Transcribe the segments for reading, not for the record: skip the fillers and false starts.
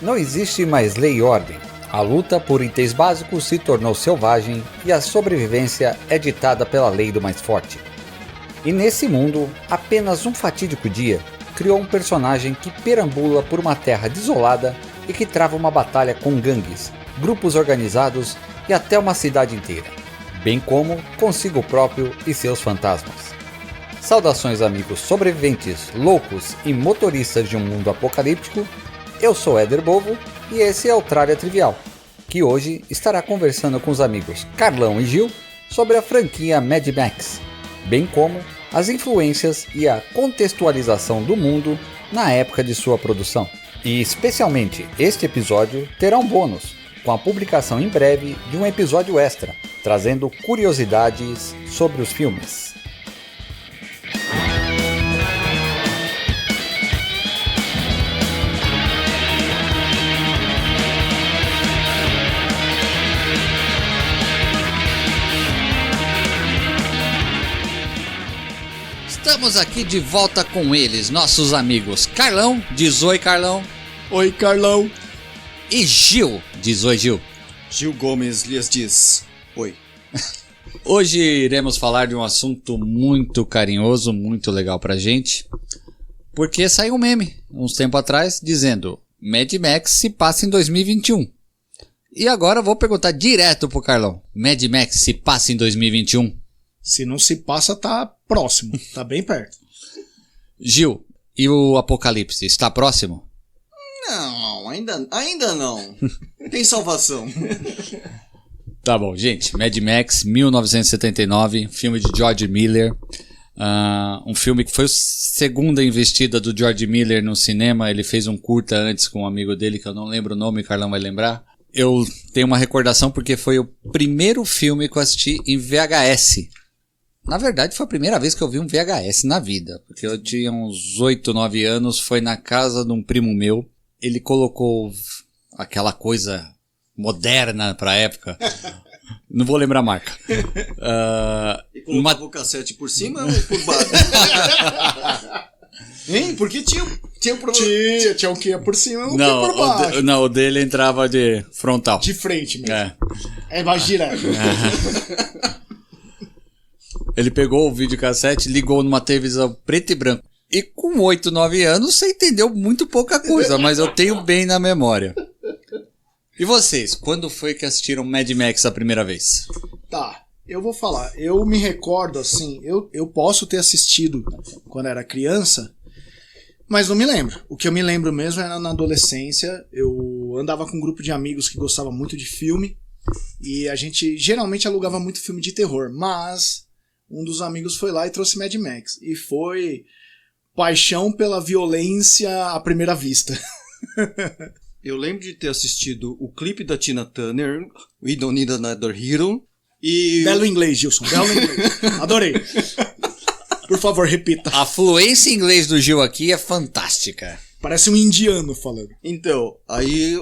Não existe mais lei e ordem. A luta por itens básicos se tornou selvagem e a sobrevivência é ditada pela lei do mais forte. E nesse mundo, apenas um fatídico dia criou um personagem que perambula por uma terra desolada e que trava uma batalha com gangues, grupos organizados e até uma cidade inteira, bem como consigo próprio e seus fantasmas. Saudações, amigos sobreviventes, loucos e motoristas de um mundo apocalíptico. Eu sou Éder Bovo e esse é o Tralha Trivial, que hoje estará conversando com os amigos Carlão e Gil sobre a franquia Mad Max, bem como as influências e a contextualização do mundo na época de sua produção. E especialmente este episódio terá um bônus, com a publicação em breve de um episódio extra, trazendo curiosidades sobre os filmes. Estamos aqui de volta com eles, nossos amigos Carlão, diz oi Carlão. Oi Carlão. E Gil, diz oi Gil. Gil Gomes lhes diz oi. Hoje iremos falar de um assunto muito carinhoso, muito legal pra gente, porque saiu um meme uns tempos atrás dizendo Mad Max se passa em 2021. E agora eu vou perguntar direto pro Carlão, Mad Max se passa em 2021? Se não se passa, tá próximo, tá bem perto. Gil, e o apocalipse, está próximo? Não, ainda não. Tem salvação. Tá bom, gente. Mad Max, 1979, filme de George Miller. Um filme que foi a segunda investida do George Miller no cinema. Ele fez um curta antes com um amigo dele, que eu não lembro o nome, o Carlão vai lembrar. Eu tenho uma recordação porque foi o primeiro filme que eu assisti em VHS. Na verdade, foi a primeira vez que eu vi um VHS na vida, porque eu tinha uns 8, 9 anos, foi na casa de um primo meu, ele colocou aquela coisa moderna pra época, não vou lembrar a marca. E colocava o cassete por cima ou por baixo? Hein? Porque tinha um problema. Tinha o que ia por cima e o que ia por baixo. Não, o dele entrava de frontal. De frente mesmo. Imagina. Ele pegou o videocassete, ligou numa televisão preto e branco. E com 8, 9 anos você entendeu muito pouca coisa, mas eu tenho bem na memória. E vocês, quando foi que assistiram Mad Max a primeira vez? Tá, eu vou falar. Eu me recordo assim, eu posso ter assistido quando era criança, mas não me lembro. O que eu me lembro mesmo era na adolescência. Eu andava com um grupo de amigos que gostava muito de filme e a gente geralmente alugava muito filme de terror, mas um dos amigos foi lá e trouxe Mad Max. E foi paixão pela violência à primeira vista. Eu lembro de ter assistido o clipe da Tina Turner, We Don't Need Another Hero. E... Belo inglês, Gilson. Belo inglês. Adorei. Por favor, repita. A fluência em inglês do Gil aqui é fantástica. Parece um indiano falando. Então, aí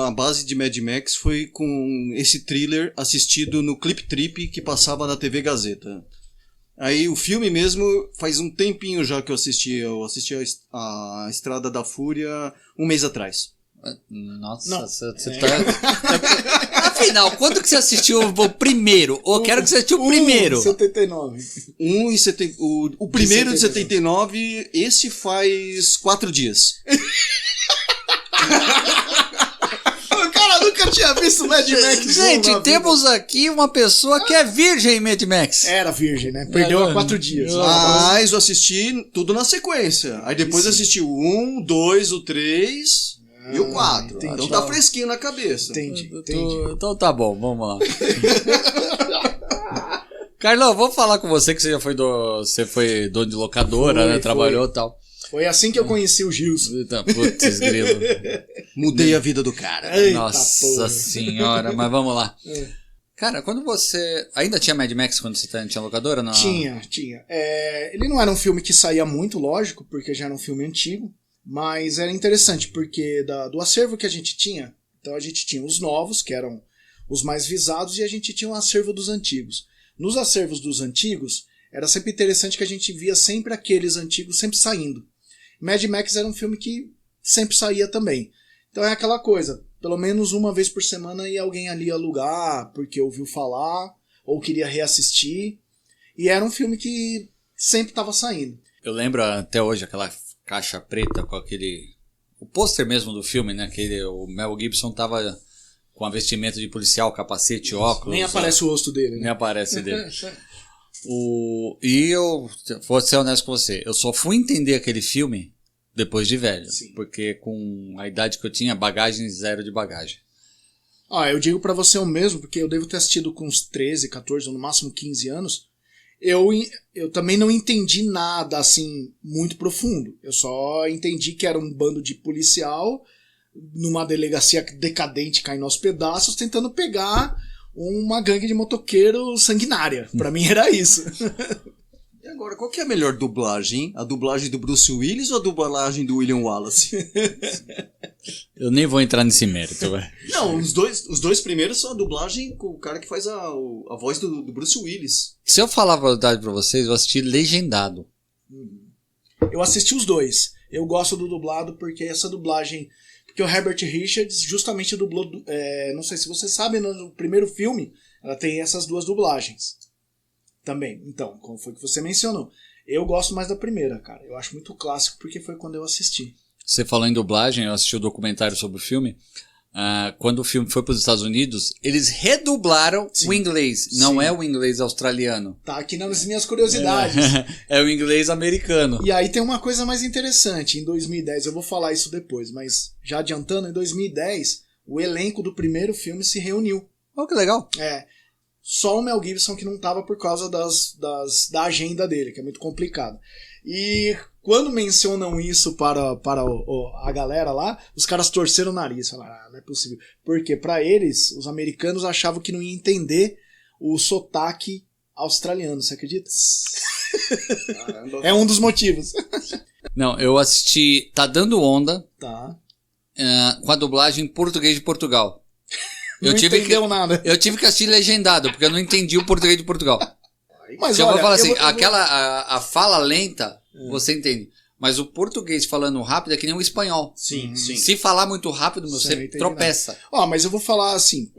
a base de Mad Max foi com esse thriller assistido no Clip Trip que passava na TV Gazeta. Aí o filme mesmo faz um tempinho já que eu assisti. Eu assisti a Estrada da Fúria um mês atrás. Nossa, você tá... Afinal, quando que você assistiu o primeiro? Ou quero que você assistiu o primeiro? 79. O primeiro de 79, esse faz 4 dias. O cara nunca tinha visto Mad Max. Gente, temos aqui uma pessoa que é virgem em Mad Max. Era virgem, né? Perdeu há 4 dias. Mas eu assisti tudo na sequência. Aí depois eu assisti o 1, 2, o 3... E o 4. Entendi. Então tá fresquinho na cabeça. Entendi. Então tá bom, vamos lá. Carlão, vamos falar com você que você foi dono de locadora, né? Trabalhou e tal. Foi assim que eu conheci o Gilson. Putz, grilo. Mudei a vida do cara. Eita, Nossa porra. senhora, mas vamos lá. Cara, quando você... Ainda tinha Mad Max quando você tinha locadora? Não? Tinha. Ele não era um filme que saía muito, lógico, porque já era um filme antigo. Mas era interessante, porque do acervo que a gente tinha, então a gente tinha os novos, que eram os mais visados, e a gente tinha um acervo dos antigos. Nos acervos dos antigos, era sempre interessante que a gente via sempre aqueles antigos sempre saindo. Mad Max era um filme que sempre saía também. Então é aquela coisa, pelo menos uma vez por semana ia alguém ali alugar, porque ouviu falar, ou queria reassistir. E era um filme que sempre estava saindo. Eu lembro até hoje aquela caixa preta com aquele... O pôster mesmo do filme, né? O Mel Gibson tava com a vestimenta de policial, capacete, óculos. Nem aparece o rosto dele, né? Nem aparece dele. E eu vou ser honesto com você, eu só fui entender aquele filme depois de velho. Sim. Porque com a idade que eu tinha, bagagem zero de bagagem. Eu digo pra você o mesmo, porque eu devo ter assistido com uns 13, 14 ou no máximo 15 anos. Eu também não entendi nada assim muito profundo. Eu só entendi que era um bando de policial numa delegacia decadente caindo aos pedaços tentando pegar uma gangue de motoqueiro sanguinária. Pra mim era isso. E agora, qual que é a melhor dublagem, hein? A dublagem do Bruce Willis ou a dublagem do William Wallace? Eu nem vou entrar nesse mérito, velho. Não, os dois primeiros são a dublagem com o cara que faz a voz do Bruce Willis. Se eu falar a verdade pra vocês, eu assisti legendado. Eu assisti os dois. Eu gosto do dublado porque essa dublagem... Porque o Herbert Richards justamente dublou... não sei se você sabe, no primeiro filme ela tem essas duas dublagens. Também. Então, como foi que você mencionou? Eu gosto mais da primeira, cara. Eu acho muito clássico porque foi quando eu assisti. Você falou em dublagem, eu assisti o documentário sobre o filme. Quando o filme foi para os Estados Unidos, eles redublaram o inglês. Não é o inglês australiano. Tá aqui nas minhas curiosidades. É o inglês americano. E aí tem uma coisa mais interessante. Em 2010, eu vou falar isso depois, mas já adiantando, em 2010, o elenco do primeiro filme se reuniu. Oh, que legal. Só o Mel Gibson que não tava por causa da agenda dele, que é muito complicado. E quando mencionam isso para a galera lá, os caras torceram o nariz. Falaram, não é possível. Porque para eles, os americanos achavam que não ia entender o sotaque australiano, você acredita? Caramba. É um dos motivos. Não, eu assisti Tá Dando Onda Tá. com a dublagem em português de Portugal. Não entendeu nada. Eu tive que assistir legendado, porque eu não entendi o português de Portugal. Mas eu olha, vou falar assim, eu vou... a fala lenta, você entende. Mas o português falando rápido é que nem o espanhol. Sim. Se falar muito rápido, você tropeça. Mas eu vou falar assim,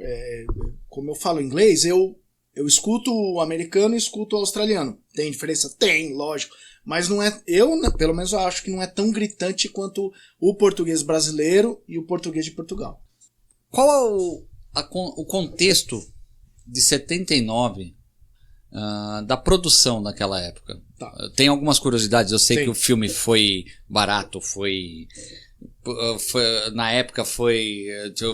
como eu falo inglês, eu escuto o americano e escuto o australiano. Tem diferença? Tem, lógico. Mas não é, pelo menos eu acho que não é tão gritante quanto o português brasileiro e o português de Portugal. Qual é o contexto de 79 da produção naquela época? Tá. Tem algumas curiosidades. Eu sei Tem. que o filme foi barato, na época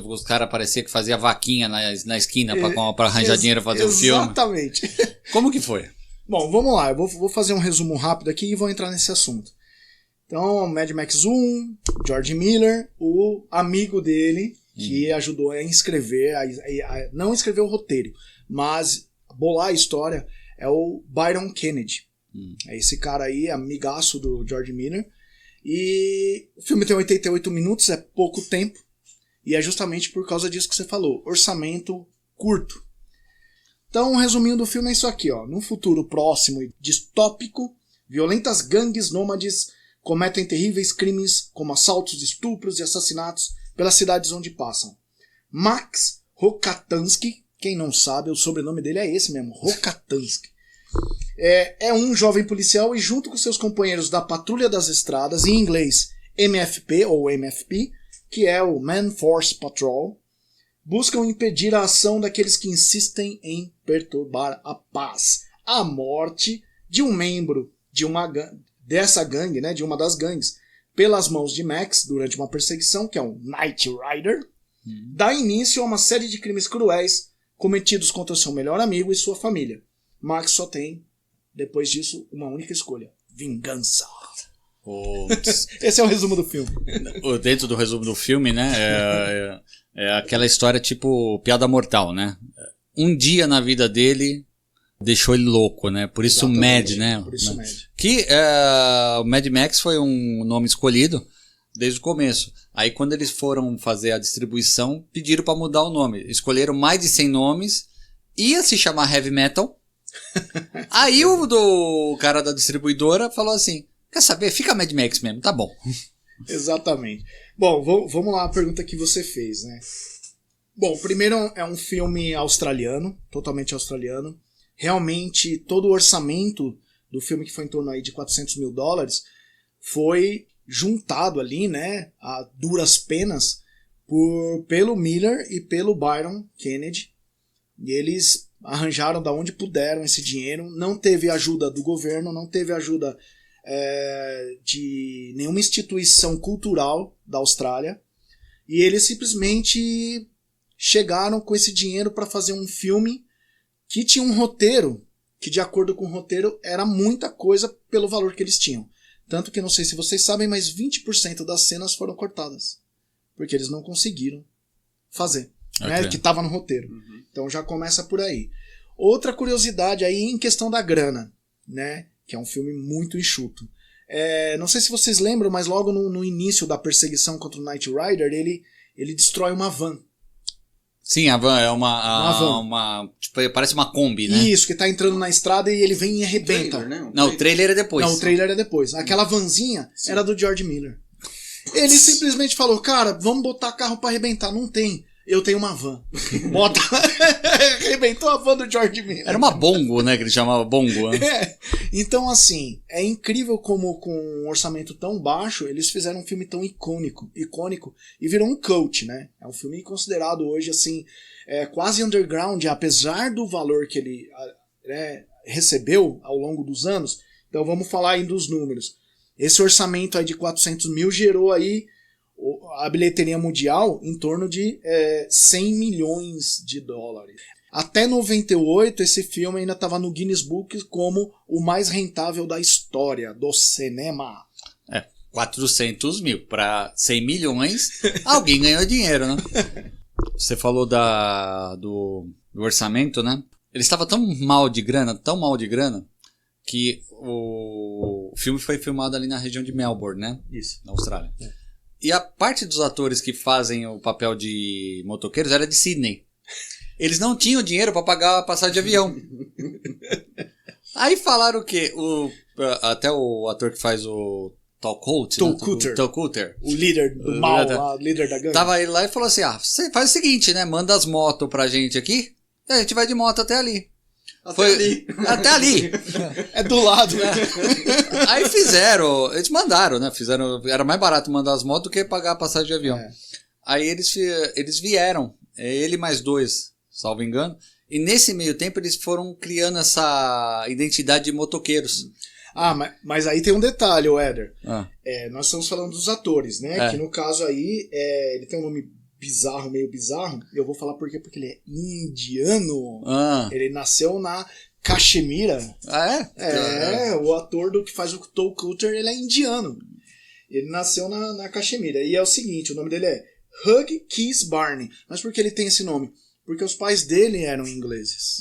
os caras pareciam que fazia vaquinha na esquina pra arranjar dinheiro pra fazer o filme. Exatamente. Como que foi? Bom, vamos lá. Eu vou fazer um resumo rápido aqui e vou entrar nesse assunto. Então, Mad Max 1, George Miller, o amigo dele, que ajudou a escrever, não escrever o roteiro, mas bolar a história, é o Byron Kennedy. É esse cara aí, amigaço do George Miller. E o filme tem 88 minutos, é pouco tempo. E é justamente por causa disso que você falou. Orçamento curto. Então, um resuminho do filme é isso aqui, ó. Num futuro próximo e distópico, violentas gangues nômades cometem terríveis crimes como assaltos, estupros e assassinatos pelas cidades onde passam. Max Rokatansky, quem não sabe, o sobrenome dele é esse mesmo, Rokatansky. É um jovem policial e junto com seus companheiros da Patrulha das Estradas, em inglês MFP ou MFP, que é o Man Force Patrol, buscam impedir a ação daqueles que insistem em perturbar a paz. A morte de um membro dessa gangue, né, de uma das gangues, pelas mãos de Max durante uma perseguição, que é um Knight Rider, dá início a uma série de crimes cruéis cometidos contra seu melhor amigo e sua família. Max só tem, depois disso, uma única escolha: vingança. Esse é o resumo do filme. Dentro do resumo do filme, né? É aquela história tipo piada mortal, né? Um dia na vida dele deixou ele louco, né? Por isso Mad, né? Por isso Mad. Que o Mad Max foi um nome escolhido desde o começo. Aí quando eles foram fazer a distribuição, pediram para mudar o nome. Escolheram mais de 100 nomes. Ia se chamar Heavy Metal. Aí o cara da distribuidora falou assim: quer saber? Fica Mad Max mesmo, tá bom. Exatamente. Bom, vamos lá a pergunta que você fez, né? Bom, primeiro é um filme australiano, totalmente australiano. Realmente, todo o orçamento do filme, que foi em torno aí de $400 mil, foi juntado ali, né, a duras penas, pelo Miller e pelo Byron Kennedy. E eles arranjaram da onde puderam esse dinheiro. Não teve ajuda do governo, não teve ajuda de nenhuma instituição cultural da Austrália. E eles simplesmente chegaram com esse dinheiro para fazer um filme que tinha um roteiro, que de acordo com o roteiro era muita coisa pelo valor que eles tinham. Tanto que, não sei se vocês sabem, mas 20% das cenas foram cortadas. Porque eles não conseguiram fazer, né, que estava no roteiro. Uhum. Então já começa por aí. Outra curiosidade aí em questão da grana, né, que é um filme muito enxuto. Não sei se vocês lembram, mas logo no início da perseguição contra o Knight Rider, ele destrói uma van. Sim, a van é van. Tipo, parece uma Kombi, né? Isso, que tá entrando na estrada e ele vem e arrebenta. Não, o trailer é depois. Não, o trailer é depois. Aquela vanzinha era do George Miller. Ele simplesmente falou, cara, vamos botar carro pra arrebentar. Não tem. Eu tenho uma van. Bota. Arrebentou a van do George Miller. Era uma bongo, né? Que ele chamava bongo. Né? Então, assim, é incrível como com um orçamento tão baixo, eles fizeram um filme tão icônico e virou um cult, né? É um filme considerado hoje, assim, quase underground, apesar do valor que ele recebeu ao longo dos anos. Então, vamos falar aí dos números. Esse orçamento aí de 400 mil gerou aí a bilheteria mundial em torno de 100 milhões de dólares. Até 98, esse filme ainda estava no Guinness Book como o mais rentável da história do cinema. 400 mil para 100 milhões, alguém ganhou dinheiro, né? Você falou do orçamento, né? Ele estava tão mal de grana, que o filme foi filmado ali na região de Melbourne, né? Isso. Na Austrália. E a parte dos atores que fazem o papel de motoqueiros era de Sydney. Eles não tinham dinheiro para pagar a passagem de avião. Aí falaram que até o ator que faz o Tal Coulter, o líder do mal, o líder da gangue, tava ele lá e falou assim, você faz o seguinte, né, manda as motos pra gente aqui, e a gente vai de moto até ali. Até ali. É do lado. Aí eles mandaram, né? Era mais barato mandar as motos do que pagar a passagem de avião. Aí eles vieram, ele mais 2, salvo engano, e nesse meio tempo eles foram criando essa identidade de motoqueiros. Mas aí tem um detalhe, Éder. Nós estamos falando dos atores, né? Que no caso aí, ele tem um nome meio bizarro. Eu vou falar por quê? Porque ele é indiano. Ele nasceu na Caxemira. O ator do que faz o Tal Coulter, ele é indiano. Ele nasceu na Caxemira. E é o seguinte, o nome dele é Hugh Keys Barney. Mas por que ele tem esse nome? Porque os pais dele eram ingleses.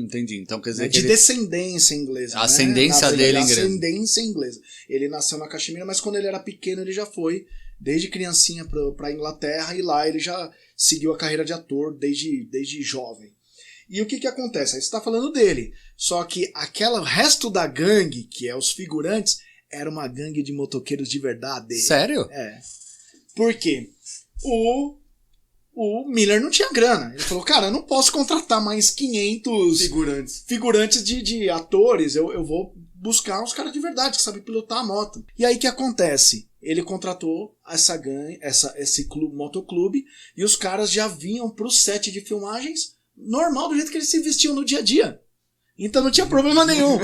Entendi. Então quer dizer de descendência inglesa. A ascendência dele inglesa. Ascendência inglesa. Ele nasceu na Caxemira, mas quando ele era pequeno ele já foi desde criancinha para a Inglaterra, e lá ele já seguiu a carreira de ator desde jovem. E o que acontece? Aí você está falando dele. Só que o resto da gangue, que é os figurantes, era uma gangue de motoqueiros de verdade. Sério? Por quê? O Miller não tinha grana. Ele falou, cara, eu não posso contratar mais 500 figurantes de atores. Eu vou buscar uns caras de verdade que sabem pilotar a moto. E aí o que acontece? Ele contratou essa gangue, esse motoclube, e os caras já vinham pro set de filmagens normal, do jeito que eles se vestiam no dia a dia. Então não tinha problema nenhum.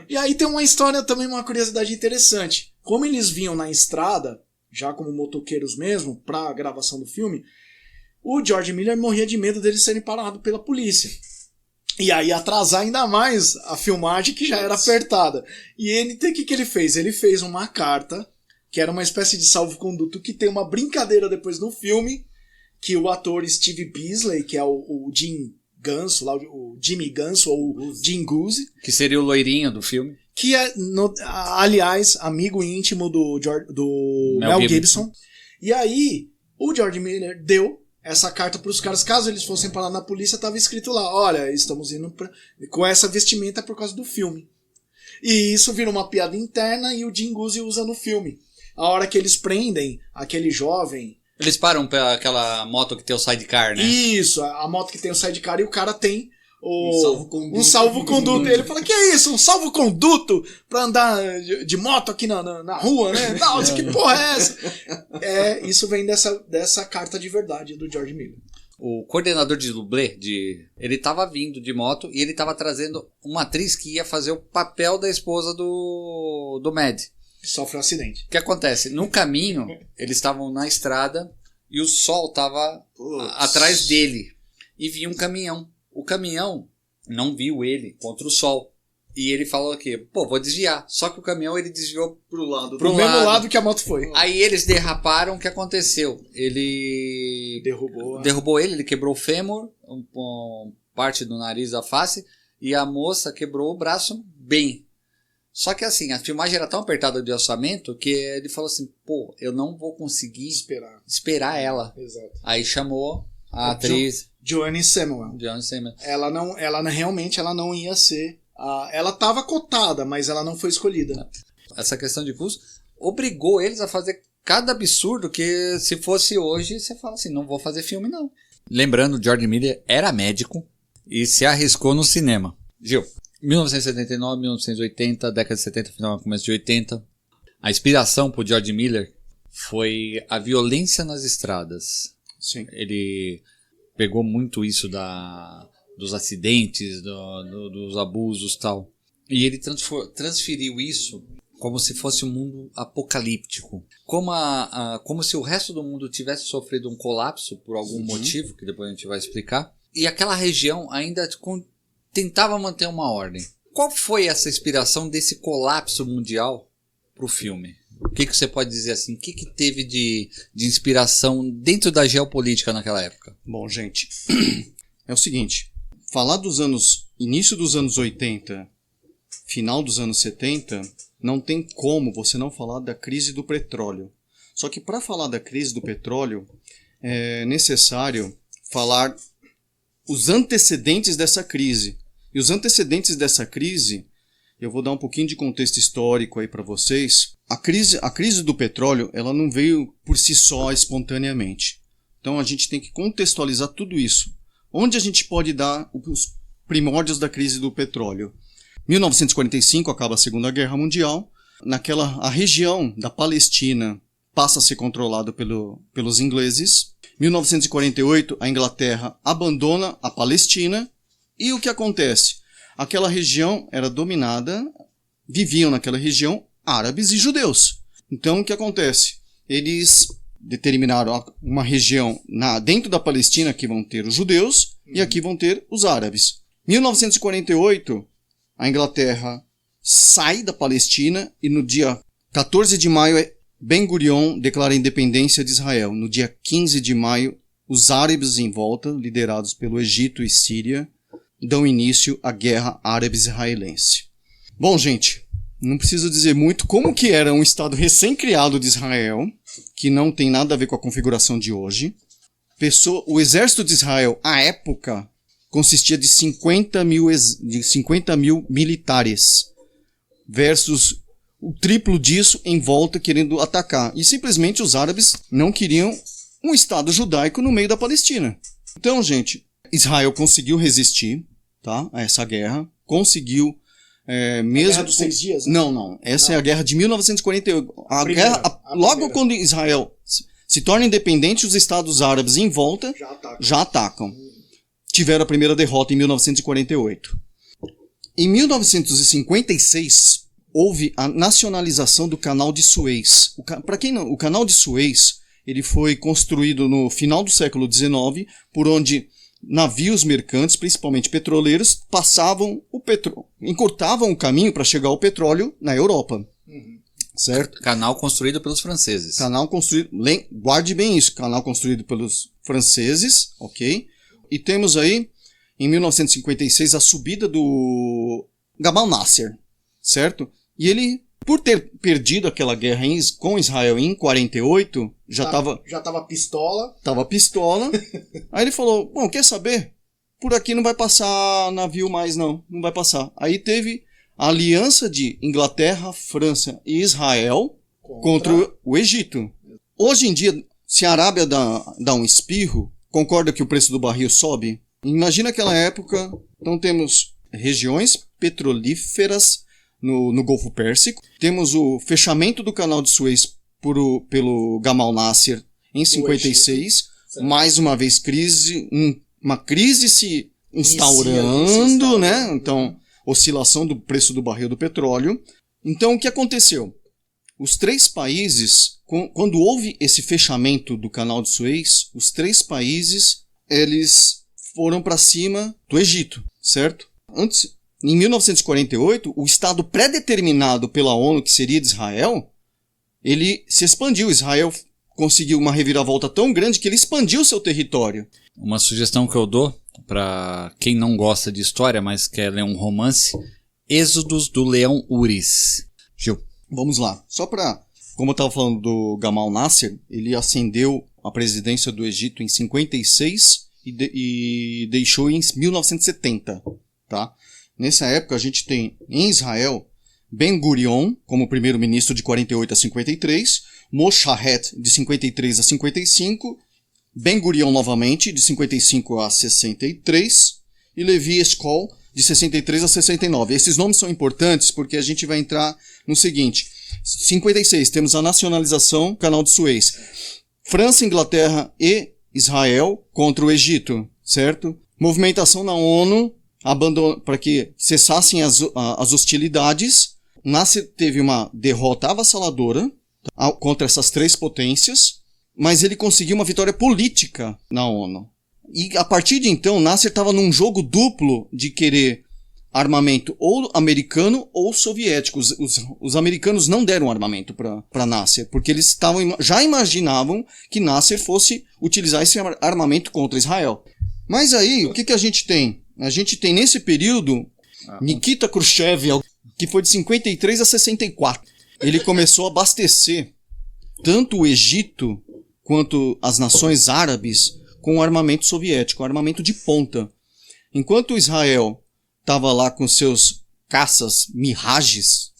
E aí tem uma história também, uma curiosidade interessante. Como eles vinham na estrada, já como motoqueiros mesmo, pra gravação do filme, o George Miller morria de medo deles serem parados pela polícia. E aí atrasar ainda mais a filmagem, que já era apertada. E o que ele fez? Ele fez uma carta, que era uma espécie de salvo-conduto, que tem uma brincadeira depois no filme, que o ator Steve Beasley, que é o Jim Ganso, lá, o Jimmy Ganso, ou o Jim Goose, que seria o loirinho do filme, que é, aliás, amigo íntimo do Mel Gibson. E aí, o George Miller deu essa carta para os caras, caso eles fossem parar na polícia, estava escrito lá, olha, estamos indo com essa vestimenta por causa do filme. E isso virou uma piada interna e o Jim Goose usa no filme. A hora que eles prendem aquele jovem... Eles param pela aquela moto que tem o sidecar, né? Isso, a moto que tem o sidecar e o cara tem um salvo-conduto. E ele fala, que é isso? Um salvo-conduto pra andar de moto aqui na rua, né? Nossa, que porra é essa? Isso vem dessa carta de verdade do George Miller. O coordenador de dublê, ele tava vindo de moto e ele tava trazendo uma atriz que ia fazer o papel da esposa do Mad. Sofre um acidente. O que acontece? No caminho, eles estavam na estrada e o sol tava atrás dele. E vinha um caminhão. O caminhão não viu ele contra o sol. E ele falou aqui, vou desviar. Só que o caminhão ele desviou pro mesmo lado que a moto foi. Aí eles derraparam, o que aconteceu? Ele derrubou ele quebrou o fêmur, parte do nariz da face, e a moça quebrou o braço bem. Só que assim, a filmagem era tão apertada de orçamento que ele falou assim, eu não vou conseguir esperar ela. Exato. Aí chamou a atriz Joanne Samuel. Ela realmente não ia ser... ela estava cotada, mas ela não foi escolhida. Essa questão de custo obrigou eles a fazer cada absurdo que se fosse hoje, você fala assim, não vou fazer filme não. Lembrando, George Miller era médico e se arriscou no cinema. Gil, 1979, 1980, década de 70, final, começo de 80. A inspiração por George Miller foi a violência nas estradas. Sim. Ele pegou muito isso dos acidentes, dos abusos e tal. E ele transferiu isso como se fosse um mundo apocalíptico. Como se o resto do mundo tivesse sofrido um colapso por algum motivo, que depois a gente vai explicar. E aquela região ainda tentava manter uma ordem. Qual foi essa inspiração desse colapso mundial para o filme? O que você pode dizer assim? O que teve de inspiração dentro da geopolítica naquela época? Bom, gente, é o seguinte... Falar início dos anos 80, final dos anos 70, não tem como você não falar da crise do petróleo. Só que para falar da crise do petróleo, é necessário falar os antecedentes dessa crise. E os antecedentes dessa crise, eu vou dar um pouquinho de contexto histórico aí para vocês. A crise do petróleo, ela não veio por si só espontaneamente. Então a gente tem que contextualizar tudo isso. Onde a gente pode dar os primórdios da crise do petróleo? 1945 acaba a Segunda Guerra Mundial. A região da Palestina passa a ser controlada pelos ingleses. 1948 a Inglaterra abandona a Palestina. E o que acontece? Aquela região era dominada, viviam naquela região árabes e judeus. Então o que acontece? Eles determinaram uma região dentro da Palestina que vão ter os judeus e aqui vão ter os árabes. 1948, a Inglaterra sai da Palestina e no dia 14 de maio Ben Gurion declara a independência de Israel. No dia 15 de maio, os árabes em volta, liderados pelo Egito e Síria, dão início à guerra árabe-israelense. Bom, gente, não preciso dizer muito como que era um estado recém-criado de Israel, que não tem nada a ver com a configuração de hoje. O exército de Israel, à época, consistia de 50 mil militares, versus o triplo disso em volta querendo atacar. E simplesmente os árabes não queriam um estado judaico no meio da Palestina. Então, gente, Israel conseguiu resistir, tá, a essa guerra, conseguiu... mesmo Guerra dos 6 dias? Né? Não. Essa é a guerra de 1948. Logo quando Israel se torna independente, os estados árabes em volta já atacam. Tiveram a primeira derrota em 1948. Em 1956, houve a nacionalização do Canal de Suez. O Canal de Suez ele foi construído no final do século XIX, por onde navios mercantes, principalmente petroleiros, passavam o petróleo, encurtavam o caminho para chegar ao petróleo na Europa. Certo? Canal construído pelos franceses. Canal construído, guarde bem isso, canal construído pelos franceses, ok? E temos aí, em 1956, a subida do Gamal Nasser, certo? E ele, por ter perdido aquela guerra com Israel em 48, já tava pistola. Tava pistola. Aí ele falou, bom, quer saber? Por aqui não vai passar navio mais não vai passar. Aí teve a aliança de Inglaterra, França e Israel, contra o Egito. Hoje em dia, se a Arábia dá um espirro, concorda que o preço do barril sobe? Imagina aquela época, então temos regiões petrolíferas no Golfo Pérsico, temos o fechamento do canal de Suez pelo Gamal Nasser em 56, mais uma vez uma crise se instaurando, né? Então, oscilação do preço do barril do petróleo. Então, o que aconteceu? Os três países, quando houve esse fechamento do canal de Suez, os três países, eles foram para cima do Egito, certo? Antes, em 1948, o Estado pré-determinado pela ONU, que seria de Israel, ele se expandiu. Israel conseguiu uma reviravolta tão grande que ele expandiu seu território. Uma sugestão que eu dou para quem não gosta de história, mas quer ler um romance, Êxodos do Leão Uris. Gil. Vamos lá. Só para... Como eu estava falando do Gamal Nasser, ele ascendeu à presidência do Egito em 56 e deixou em 1970. Tá? Nessa época a gente tem em Israel Ben Gurion como primeiro-ministro de 48 a 53, Moshe Haret de 53 a 55, Ben Gurion novamente de 55 a 63 e Levi Eshkol de 63 a 69. Esses nomes são importantes porque a gente vai entrar no seguinte: 56 temos a nacionalização do Canal de Suez, França, Inglaterra e Israel contra o Egito, certo? Movimentação na ONU para que cessassem as hostilidades. Nasser teve uma derrota avassaladora contra essas três potências, mas ele conseguiu uma vitória política na ONU. E a partir de então, Nasser estava num jogo duplo de querer armamento ou americano ou soviético. Os americanos não deram armamento para Nasser, porque eles já imaginavam que Nasser fosse utilizar esse armamento contra Israel. Mas aí, o que a gente tem? A gente tem nesse período Nikita Khrushchev, que foi de 53 a 64. Ele começou a abastecer tanto o Egito quanto as nações árabes com armamento soviético, armamento de ponta. Enquanto Israel estava lá com seus caças Mirages,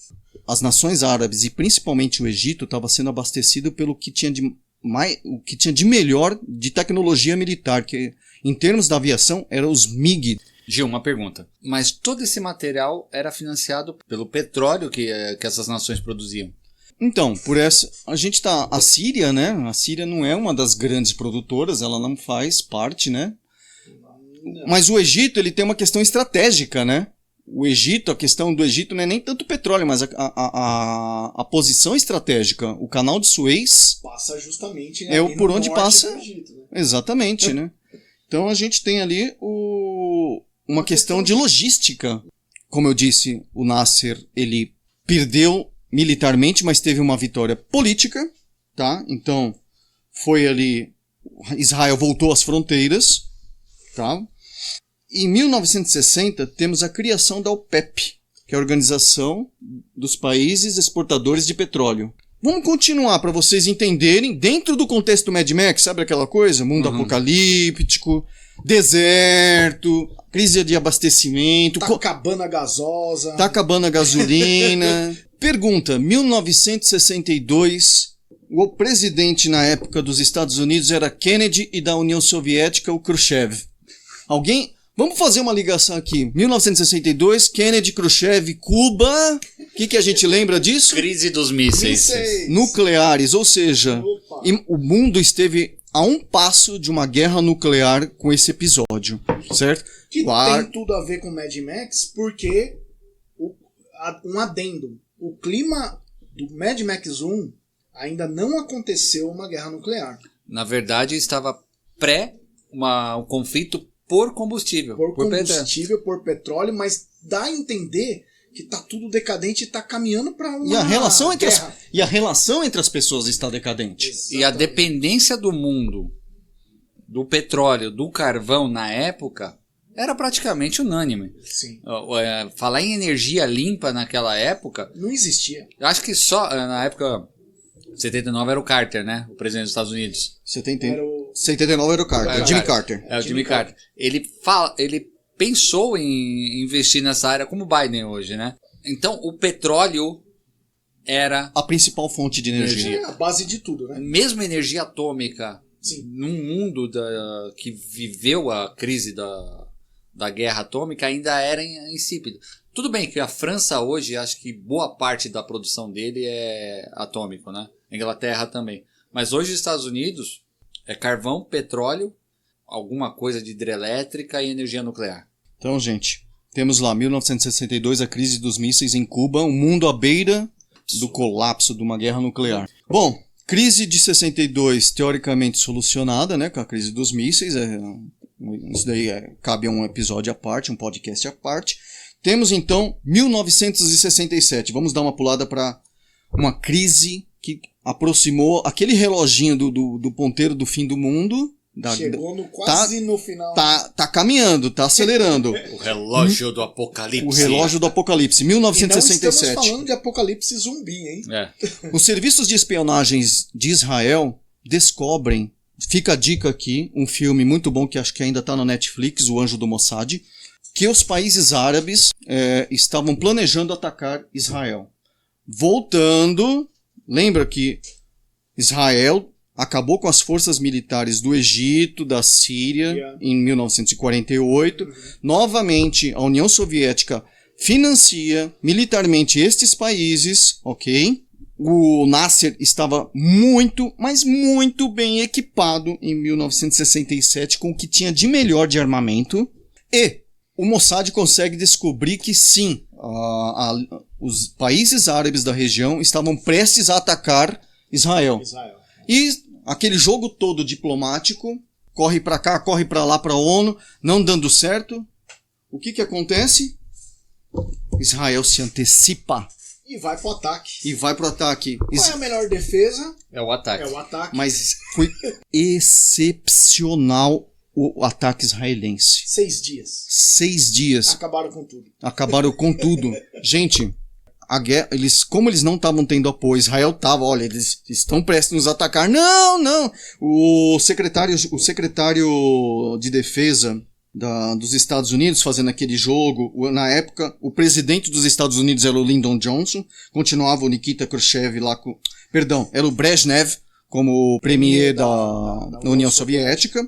as nações árabes e principalmente o Egito estava sendo abastecido pelo que tinha de melhor de tecnologia militar, que em termos da aviação eram os MiG. Gil, uma pergunta. Mas todo esse material era financiado pelo petróleo que essas nações produziam? Então, a gente tá... A Síria, né? A Síria não é uma das grandes produtoras, ela não faz parte, né? Mas o Egito, ele tem uma questão estratégica, né? A questão do Egito não é nem tanto petróleo, mas a posição estratégica. O canal de Suez passa justamente por onde passa. Egito, né? Exatamente, né? Então a gente tem ali uma questão de logística. Como eu disse, o Nasser, ele perdeu militarmente, mas teve uma vitória política, tá? Então foi ali, Israel voltou às fronteiras, tá? Em 1960, temos a criação da OPEP, que é a Organização dos Países Exportadores de Petróleo. Vamos continuar para vocês entenderem, dentro do contexto Mad Max, sabe aquela coisa? Mundo apocalíptico, deserto, crise de abastecimento. Tá acabando a gasosa. Tá acabando a gasolina. Pergunta, 1962, o presidente na época dos Estados Unidos era Kennedy e da União Soviética o Khrushchev. Vamos fazer uma ligação aqui. 1962, Kennedy, Khrushchev, Cuba. O que a gente lembra disso? Crise dos mísseis. Nucleares, ou seja, o mundo esteve a um passo de uma guerra nuclear com esse episódio, certo? Que tem tudo a ver com Mad Max, porque um adendo. O clima do Mad Max 1 ainda não aconteceu uma guerra nuclear. Na verdade, estava um conflito por combustível. Por petróleo, mas dá a entender que tá tudo decadente e tá caminhando para uma e a relação guerra. E a relação entre as pessoas está decadente. Exatamente. E a dependência do mundo do petróleo, do carvão na época era praticamente unânime. Sim. Falar em energia limpa naquela época... Não existia. Eu acho que só na época... 79 era o Carter, né? O presidente dos Estados Unidos. 79 era o Carter. Jimmy Carter. É o Jimmy Carter. Ele pensou em investir nessa área como o Biden hoje, né? Então, o petróleo era a principal fonte de energia. É a base de tudo, né? mesmo energia atômica. Sim. Num mundo que viveu a crise da guerra atômica, ainda era insípido. Tudo bem que a França hoje, acho que boa parte da produção dele é atômico, né? A Inglaterra também. Mas hoje os Estados Unidos é carvão, petróleo, alguma coisa de hidrelétrica e energia nuclear. Então, gente, temos lá 1962, a crise dos mísseis em Cuba, um mundo à beira do colapso de uma guerra nuclear. Bom, crise de 62 teoricamente solucionada, né, com a crise dos mísseis. Isso daí cabe a um episódio à parte, um podcast à parte. Temos então 1967. Vamos dar uma pulada para uma crise que aproximou aquele reloginho do ponteiro do fim do mundo. Chegou quase no final. Tá caminhando, tá acelerando. O relógio do apocalipse. O relógio do apocalipse, E não 1967. estamos falando de apocalipse zumbi, hein? Os serviços de espionagens de Israel descobrem, fica a dica aqui, um filme muito bom que acho que ainda está na Netflix, O Anjo do Mossad, que os países árabes estavam planejando atacar Israel. Voltando, lembra que Israel acabou com as forças militares do Egito, da Síria, em 1948. Novamente, a União Soviética financia militarmente estes países, ok? O Nasser estava muito, mas muito bem equipado em 1967 com o que tinha de melhor de armamento. E o Mossad consegue descobrir que sim, os países árabes da região estavam prestes a atacar Israel. E aquele jogo todo diplomático, corre para cá, corre para lá, para a ONU, não dando certo. O que acontece? Israel se antecipa. E vai pro ataque. Qual é a melhor defesa? É o ataque. Mas foi excepcional o ataque israelense. 6 dias. 6 dias. Acabaram com tudo. Gente, a guerra, como eles não estavam tendo apoio, Israel estava, olha, eles estão prestes a nos atacar. Não! O secretário de defesa dos Estados Unidos fazendo aquele jogo, na época, o presidente dos Estados Unidos era o Lyndon Johnson, continuava o Nikita Khrushchev lá era o Brezhnev como premier da União Soviética.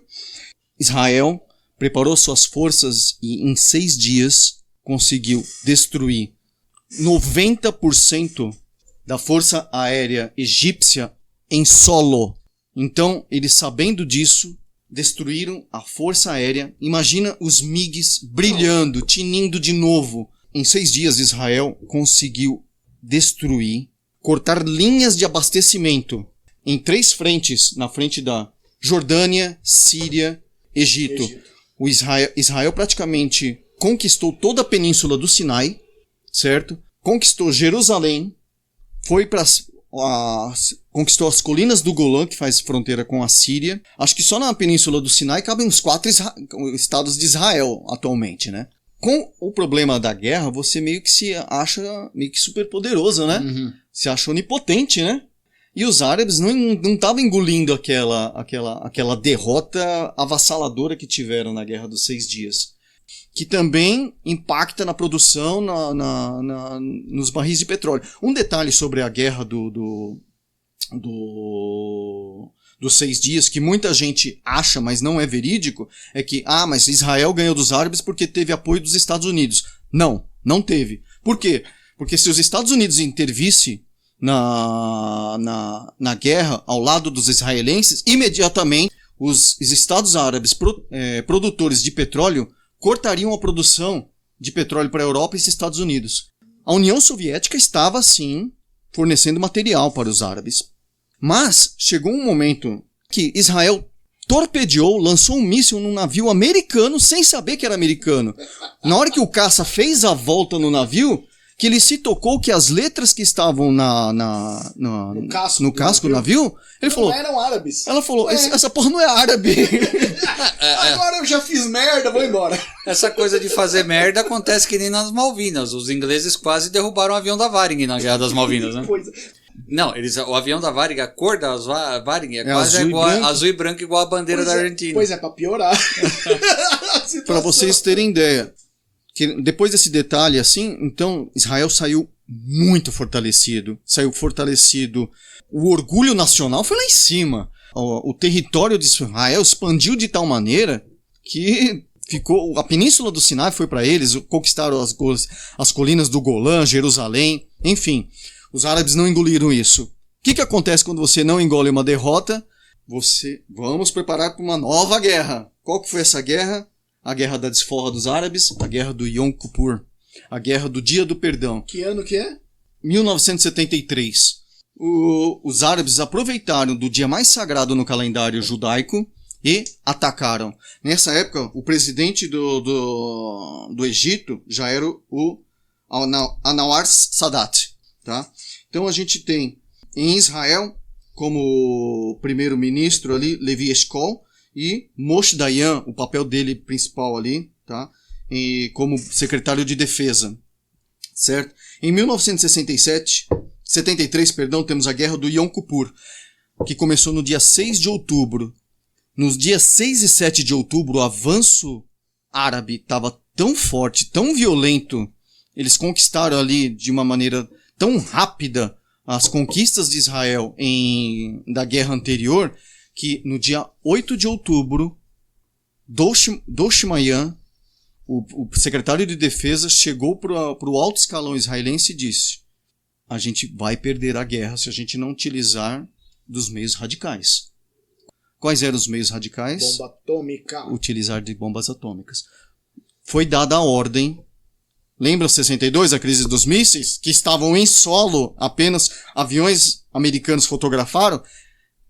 Israel preparou suas forças e em 6 dias conseguiu destruir 90% da força aérea egípcia em solo. Então, eles sabendo disso, destruíram a força aérea. Imagina os MiGs brilhando, tinindo de novo. Em 6 dias, Israel conseguiu destruir, cortar linhas de abastecimento em 3 frentes, na frente da Jordânia, Síria, Egito. O Israel praticamente conquistou toda a península do Sinai, certo? Conquistou Jerusalém, conquistou as colinas do Golã, que faz fronteira com a Síria. Acho que só na península do Sinai cabem uns 4 estados de Israel atualmente, né? Com o problema da guerra, você meio que se acha meio que super poderoso, né? Uhum. Se acha onipotente, né? E os árabes não estavam engolindo aquela derrota avassaladora que tiveram na Guerra dos 6 Dias. Que também impacta na produção, nos barris de petróleo. Um detalhe sobre a guerra dos 6 dias, que muita gente acha, mas não é verídico, é que, mas Israel ganhou dos árabes porque teve apoio dos Estados Unidos. Não teve. Por quê? Porque se os Estados Unidos intervissem na guerra ao lado dos israelenses, imediatamente os Estados Árabes produtores de petróleo cortariam a produção de petróleo para a Europa e os Estados Unidos. A União Soviética estava, sim, fornecendo material para os árabes. Mas chegou um momento que Israel torpedeou, lançou um míssil num navio americano sem saber que era americano. Na hora que o caça fez a volta no navio, que ele se tocou que as letras que estavam no casco do navio, ele falou... Não eram árabes. Ela falou, essa porra não é árabe. Agora eu já fiz merda, vou embora. Essa coisa de fazer merda acontece que nem nas Malvinas. Os ingleses quase derrubaram o avião da Varing na Guerra das Malvinas, né? Não, o avião da Varing, a cor da Varing é quase azul e branco igual a bandeira da Argentina. Pois é, pra piorar. Para vocês terem ideia, que depois desse detalhe assim, então Israel saiu muito fortalecido. Saiu fortalecido. O orgulho nacional foi lá em cima. O território de Israel expandiu de tal maneira que ficou, a Península do Sinai foi para eles, conquistaram as colinas do Golã, Jerusalém, enfim. Os árabes não engoliram isso. O que acontece quando você não engole uma derrota? Vamos preparar para uma nova guerra. Qual que foi essa guerra? A guerra da desforra dos árabes, a guerra do Yom Kippur, a guerra do Dia do Perdão. Que ano que é? 1973. Os árabes aproveitaram do dia mais sagrado no calendário judaico e atacaram. Nessa época, o presidente do Egito já era o Anwar Sadat. Tá? Então a gente tem em Israel como primeiro-ministro ali, Levi Eshkol, e Moshe Dayan, o papel dele principal ali, tá? E como secretário de defesa, certo? Em 1973, temos a guerra do Yom Kippur, que começou no dia 6 de outubro. Nos dias 6 e 7 de outubro, o avanço árabe estava tão forte, tão violento, eles conquistaram ali de uma maneira tão rápida as conquistas de Israel da guerra anterior, que no dia 8 de outubro, Doshi Mayan, o secretário de defesa, chegou para o alto escalão israelense e disse: a gente vai perder a guerra se a gente não utilizar dos meios radicais. Quais eram os meios radicais? Bomba atômica. Utilizar de bombas atômicas. Foi dada a ordem. Lembra 62, a crise dos mísseis? Que estavam em solo, apenas aviões americanos fotografaram?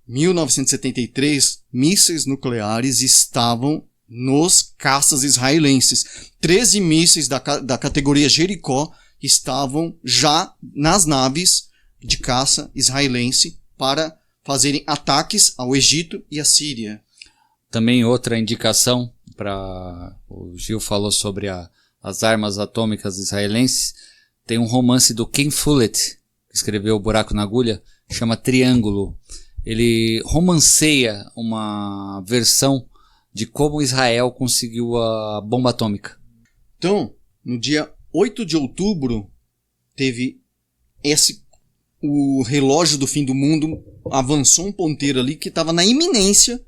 1973, mísseis nucleares estavam nos caças israelenses. 13 mísseis da categoria Jericó estavam já nas naves de caça israelense para fazerem ataques ao Egito e à Síria. Também outra indicação o Gil falou sobre as armas atômicas israelenses. Tem um romance do Ken Follett, que escreveu O Buraco na Agulha, chama Triângulo. Ele romanceia uma versão de como Israel conseguiu a bomba atômica. Então, no dia 8 de outubro, teve o relógio do fim do mundo, avançou um ponteiro ali que estava na iminência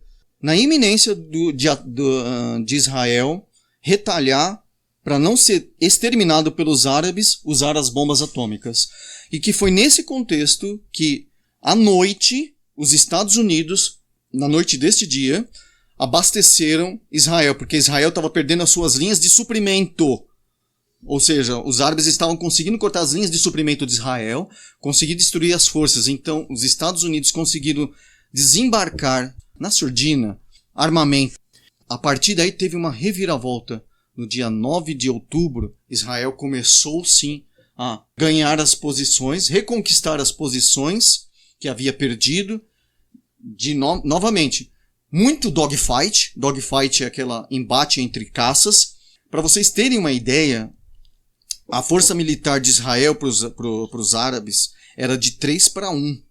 de Israel retalhar para não ser exterminado pelos árabes, usar as bombas atômicas. E que foi nesse contexto que, à noite, os Estados Unidos, na noite deste dia, abasteceram Israel, porque Israel estava perdendo as suas linhas de suprimento. Ou seja, os árabes estavam conseguindo cortar as linhas de suprimento de Israel, conseguir destruir as forças. Então, os Estados Unidos conseguiram desembarcar na surdina armamento. A partir daí teve uma reviravolta. No dia 9 de outubro, Israel começou sim a ganhar as posições, reconquistar as posições que havia perdido, novamente, muito dogfight. Dogfight é aquele embate entre caças. Para vocês terem uma ideia, a força militar de Israel para os árabes era de 3-1.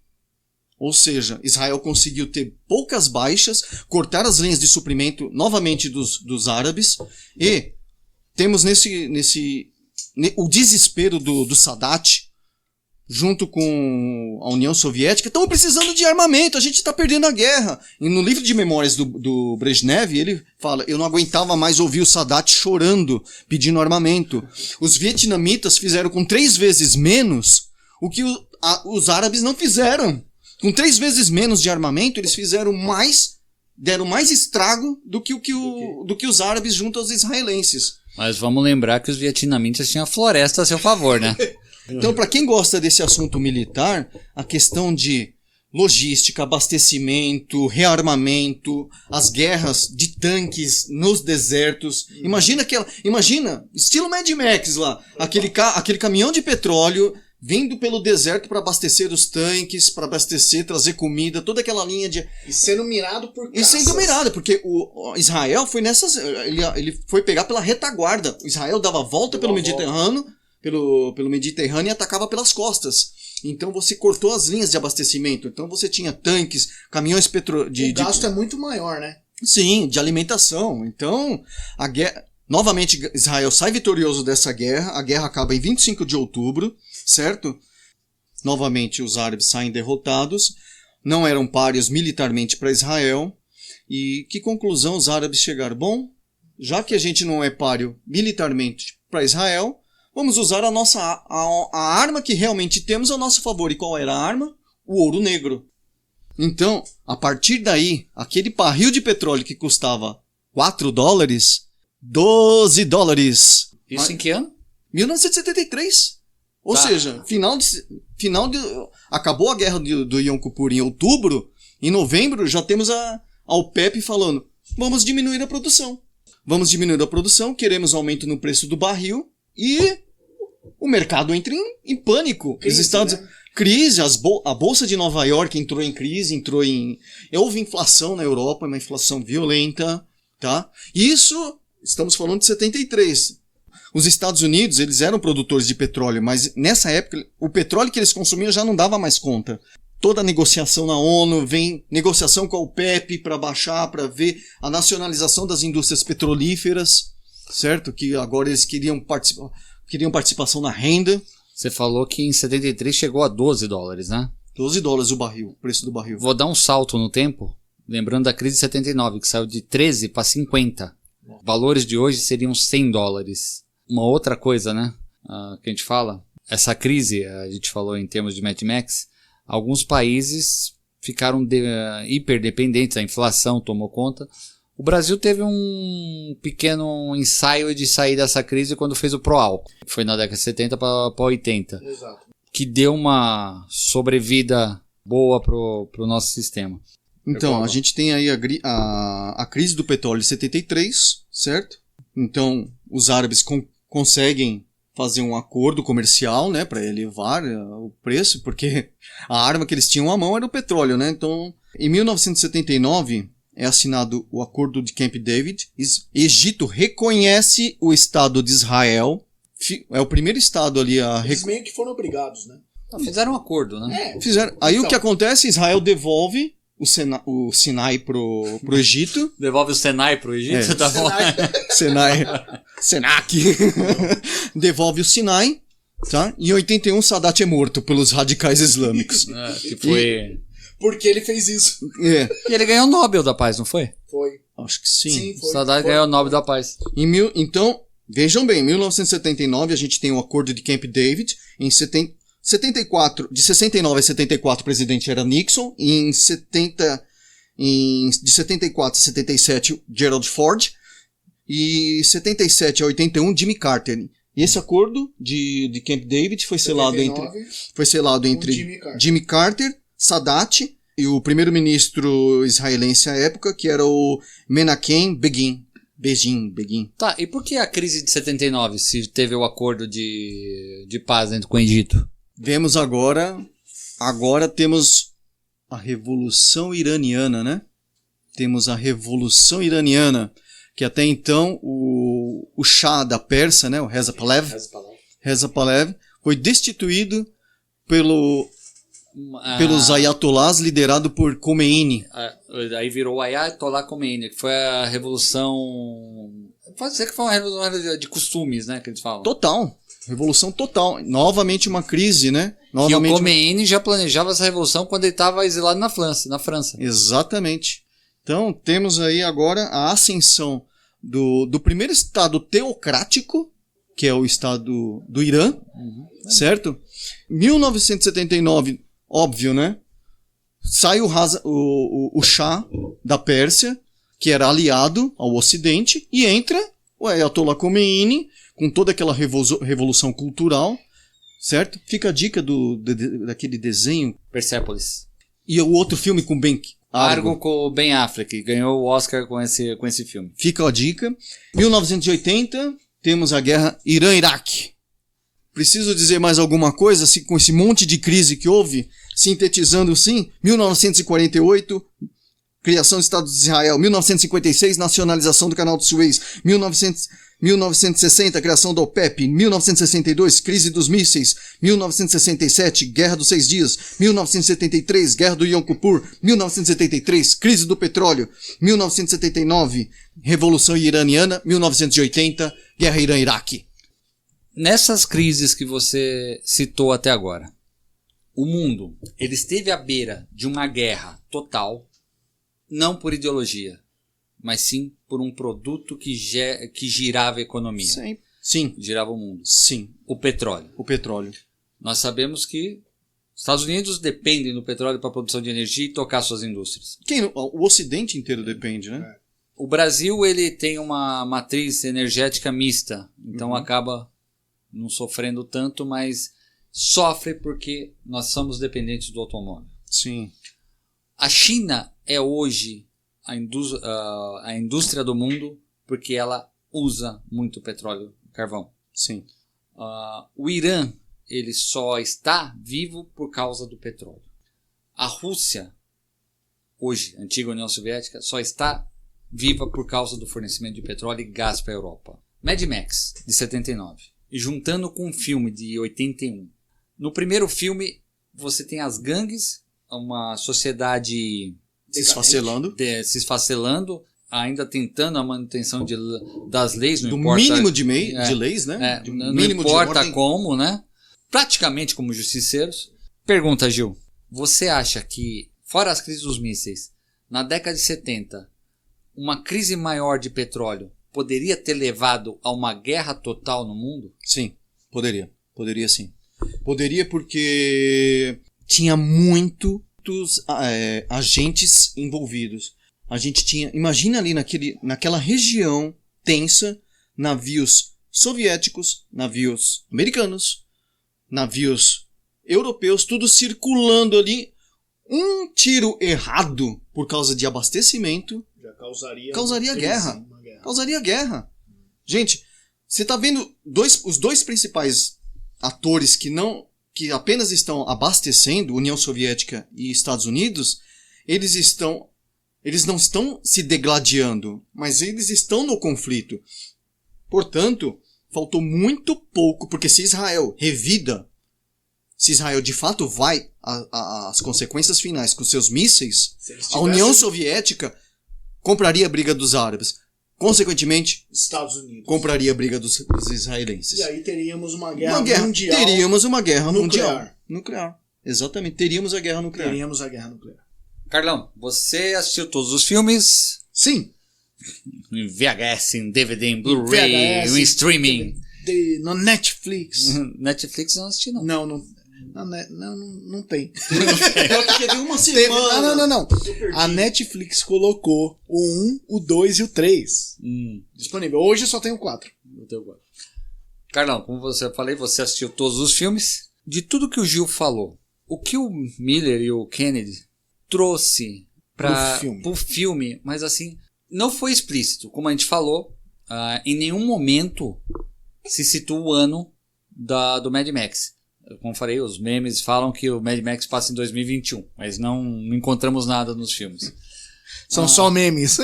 Ou seja, Israel conseguiu ter poucas baixas, cortar as linhas de suprimento novamente dos árabes, e temos o desespero do Sadat, junto com a União Soviética. Estamos precisando de armamento, a gente está perdendo a guerra. E no livro de memórias do Brezhnev, ele fala: eu não aguentava mais ouvir o Sadat chorando, pedindo armamento. Os vietnamitas fizeram com 3 vezes menos o que os árabes não fizeram. Com 3 vezes menos de armamento, eles fizeram deram mais estrago do que os árabes junto aos israelenses. Mas vamos lembrar que os vietnamitas tinham a floresta a seu favor, né? Então, para quem gosta desse assunto militar, a questão de logística, abastecimento, rearmamento, as guerras de tanques nos desertos. Imagina, estilo Mad Max lá, aquele caminhão de petróleo vindo pelo deserto para abastecer os tanques, para abastecer, trazer comida, toda aquela linha de... E sendo mirado por caças. E sendo mirado, porque o Israel foi nessas... Ele foi pegar pela retaguarda. O Israel dava a volta pelo Mediterrâneo, pelo Mediterrâneo e atacava pelas costas. Então você cortou as linhas de abastecimento. Então você tinha tanques, caminhões O gasto é muito maior, né? Sim, de alimentação. Então, Novamente, Israel sai vitorioso dessa guerra. A guerra acaba em 25 de outubro, certo? Novamente, os árabes saem derrotados. Não eram pários militarmente para Israel. E que conclusão os árabes chegaram? Bom, já que a gente não é páreo militarmente para Israel, vamos usar a arma que realmente temos ao nosso favor. E qual era a arma? O ouro negro. Então, a partir daí, aquele barril de petróleo que custava $4, $12. Isso em que ano? 1973. Ou seja, acabou a guerra do Yom Kippur em outubro, em novembro já temos a OPEP falando, vamos diminuir a produção. Vamos diminuir a produção, queremos aumento no preço do barril e o mercado entra em pânico. Crise, os Estados crise, a bolsa de Nova York entrou em crise, houve inflação na Europa, uma inflação violenta, tá? Isso, estamos falando de 73. Os Estados Unidos, eles eram produtores de petróleo, mas nessa época o petróleo que eles consumiam já não dava mais conta. Toda a negociação na ONU, vem negociação com a OPEP para baixar, para ver a nacionalização das indústrias petrolíferas, certo? Que agora eles queriam participação na renda. Você falou que em 73 chegou a $12, né? $12 o barril, o preço do barril. Vou dar um salto no tempo, lembrando da crise de 79, que saiu de 13 para 50. Valores de hoje seriam $100. Uma outra coisa, né? Que a gente fala, essa crise, a gente falou em termos de Mad Max, alguns países ficaram hiperdependentes, a inflação tomou conta. O Brasil teve um pequeno ensaio de sair dessa crise quando fez o Proálcool. Foi na década de 70 para 80. Exato. Que deu uma sobrevida boa pro nosso sistema. Então, a gente tem aí a crise do petróleo de 73, certo? Então, os árabes conseguem fazer um acordo comercial, né, para elevar o preço, porque a arma que eles tinham à mão era o petróleo, né? Então, em 1979 é assinado o Acordo de Camp David. Egito reconhece o Estado de Israel. É o primeiro Estado ali a Eles meio que foram obrigados, né? Fizeram um acordo, né? Fizeram. Aí Então. o que acontece? Israel devolve o Sinai pro Egito. Devolve o Senai pro Egito, tá bom? Senac. Devolve o Sinai, tá? Em 81 Sadat é morto pelos radicais islâmicos. Que foi... Porque ele fez isso. É, E ele ganhou o Nobel da Paz, não foi? Foi. acho que sim. Sim, foi. Saudade ganhou o Nobel da Paz. Então, vejam bem, em 1979 a gente tem o Acordo de Camp David. Em 74, de 69 a 74 o presidente era Nixon. De 74 a 77 Gerald Ford. E 77 a 81 Jimmy Carter. E esse acordo de Camp David foi selado 79, entre Jimmy Carter, Sadat e o primeiro-ministro israelense à época, que era o Menachem Begin. Tá, e por que a crise de 79, se teve o acordo de paz com o Egito? Vemos agora temos a Revolução Iraniana, né? Temos a Revolução Iraniana, que até então o Shah da Pérsia, né, o Reza Pahlavi, foi destituído pelos ayatollahs, liderado por Khomeini. Aí virou o Ayatollah Khomeini, que foi a revolução... Pode ser que foi uma revolução de costumes, né, que eles falam. Total. Revolução total. Novamente uma crise, né? E o Khomeini já planejava essa revolução quando ele estava exilado na França. Exatamente. Então, temos aí agora a ascensão do primeiro estado teocrático, que é o estado do Irã, certo? 1979, óbvio, né? Sai o Shah da Pérsia, que era aliado ao Ocidente, e entra o Ayatollah Khomeini, com toda aquela revolução cultural, certo? Fica a dica daquele desenho. Persepolis. E o outro filme com Ben Argo com o Ben Affleck, que ganhou o Oscar com esse filme. Fica a dica. 1980, temos a guerra Irã-Iraque. Preciso dizer mais alguma coisa com esse monte de crise que houve? Sintetizando sim, 1948, criação do Estado de Israel. 1956, nacionalização do Canal de Suez. 1960, criação da OPEP. 1962, crise dos mísseis. 1967, Guerra dos 6 Dias. 1973, Guerra do Yom Kippur. 1973, crise do petróleo. 1979, Revolução Iraniana, 1980, Guerra Irã-Iraque. Nessas crises que você citou até agora, o mundo ele esteve à beira de uma guerra total, não por ideologia, mas sim por um produto que girava a economia. Sim. Girava o mundo. Sim. O petróleo. O petróleo. Nós sabemos que os Estados Unidos dependem do petróleo para a produção de energia e tocar suas indústrias. O Ocidente inteiro depende, né? O Brasil ele tem uma matriz energética mista, então acaba não sofrendo tanto, mas sofre porque nós somos dependentes do automóvel. Sim. A China é hoje a indústria do mundo porque ela usa muito petróleo e carvão. Sim. O Irã ele só está vivo por causa do petróleo. A Rússia, hoje, antiga União Soviética, só está viva por causa do fornecimento de petróleo e gás para a Europa. Mad Max, de 79. E juntando com um filme de 81. No primeiro filme, você tem as gangues, uma sociedade Se esfacelando, ainda tentando a manutenção das leis. Não do importa, mínimo de leis, né? Não importa como, né? Praticamente como justiceiros. Pergunta, Gil. Você acha que, fora as crises dos mísseis, na década de 70, uma crise maior de petróleo poderia ter levado a uma guerra total no mundo? Sim, poderia. Poderia sim. Poderia porque tinha muitos agentes envolvidos. A gente tinha, imagina ali naquela região tensa, navios soviéticos, navios americanos, navios europeus, tudo circulando ali. Um tiro errado por causa de abastecimento Já causaria guerra. Causaria guerra. Gente, você tá vendo os dois principais atores que apenas estão abastecendo, União Soviética e Estados Unidos, eles não estão se degladiando, mas eles estão no conflito. Portanto, faltou muito pouco, porque se Israel revida, se Israel de fato vai às consequências finais com seus mísseis, a União Soviética compraria a briga dos árabes. Consequentemente, Estados Unidos compraria a briga dos israelenses. E aí teríamos uma guerra mundial. Teríamos uma guerra nuclear. Nuclear. Exatamente, teríamos a guerra nuclear. Teríamos a guerra nuclear. Carlão, você assistiu todos os filmes? Sim. Em VHS, em DVD, em Blu-ray, em streaming. No Netflix. Netflix eu não assisti, não. Não tem. Eu fiquei uma semana. Não. A Netflix colocou o 1, o 2 e o 3 disponível. Hoje só tem o 4. Carlão, como eu falei, você assistiu todos os filmes. De tudo que o Gil falou, o que o Miller e o Kennedy trouxe pro filme, mas assim, não foi explícito. Como a gente falou, em nenhum momento se citou o ano do Mad Max. Como falei, os memes falam que o Mad Max passa em 2021, mas não encontramos nada nos filmes. São só memes.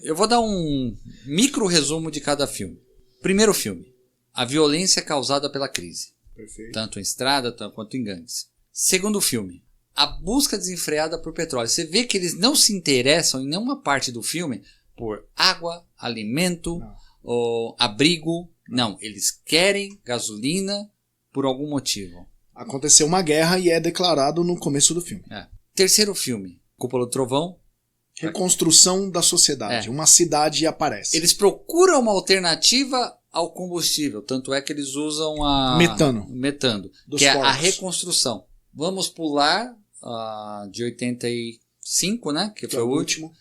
Eu vou dar um micro resumo de cada filme. Primeiro filme, a violência causada pela crise. Perfeito. Tanto em estrada quanto em gangues. Segundo filme, a busca desenfreada por petróleo. Você vê que eles não se interessam em nenhuma parte do filme por água, alimento, ou abrigo. Não, eles querem gasolina por algum motivo. Aconteceu uma guerra e é declarado no começo do filme. Terceiro filme, Cúpula do Trovão. Reconstrução da sociedade. Uma cidade aparece. Eles procuram uma alternativa ao combustível. Tanto é que eles usam metano, que é a reconstrução. Vamos pular de 85, né, que foi o último,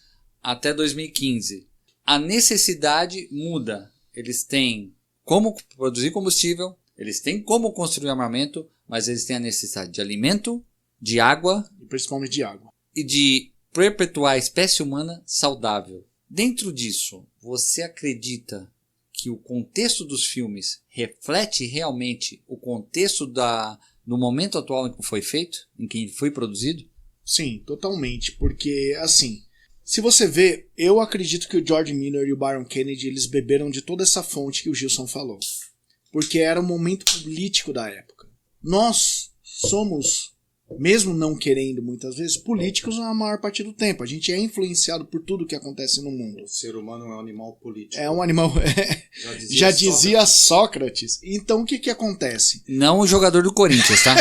até 2015. A necessidade muda. Eles têm como produzir combustível, eles têm como construir armamento, mas eles têm a necessidade de alimento, de água, e principalmente de água, e de perpetuar a espécie humana saudável. Dentro disso, você acredita que o contexto dos filmes reflete realmente o contexto do momento atual em que foi feito, em que foi produzido? Sim, totalmente, porque assim, se você vê, eu acredito que o George Miller e o Byron Kennedy, eles beberam de toda essa fonte que o Gilson falou. Porque era o momento político da época. Nós somos mesmo não querendo muitas vezes, políticos na maior parte do tempo. A gente é influenciado por tudo que acontece no mundo. O ser humano é um animal político. É um animal. Já dizia Sócrates. Então o que acontece? Não o jogador do Corinthians, tá?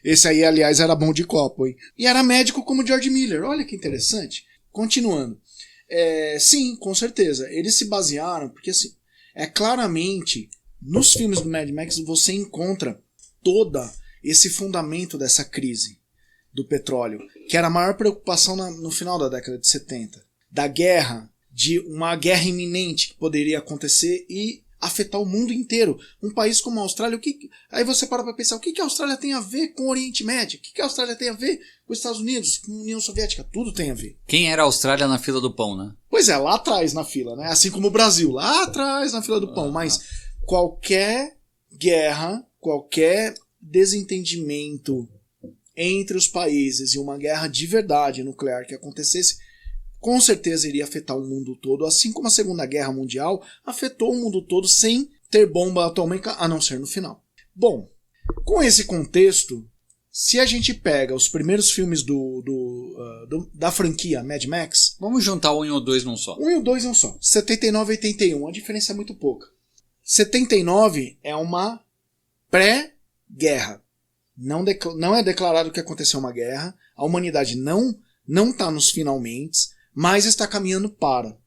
Esse aí, aliás, era bom de copo, hein? E era médico como George Miller. Olha que interessante. Continuando. Sim, com certeza. Eles se basearam, porque assim, claramente, nos filmes do Mad Max você encontra toda esse fundamento dessa crise do petróleo, que era a maior preocupação no final da década de 70. Da guerra, de uma guerra iminente que poderia acontecer e afetar o mundo inteiro. Um país como a Austrália, aí você para pensar, o que a Austrália tem a ver com o Oriente Médio? O que a Austrália tem a ver com os Estados Unidos, com a União Soviética? Tudo tem a ver. Quem era a Austrália na fila do pão, né? Pois é, lá atrás na fila, né? Assim como o Brasil, lá atrás na fila do pão. Mas qualquer guerra, qualquer desentendimento entre os países e uma guerra de verdade nuclear que acontecesse, com certeza iria afetar o mundo todo, assim como a Segunda Guerra Mundial afetou o mundo todo sem ter bomba atômica, a não ser no final. Bom, com esse contexto, se a gente pega os primeiros filmes da franquia Mad Max... Vamos juntar um e o dois num só. Um e o dois num só. 79 e 81, a diferença é muito pouca. 79 é uma pré-guerra. Não é declarado que aconteceu uma guerra, a humanidade não está nos finalmente, mas está caminhando para.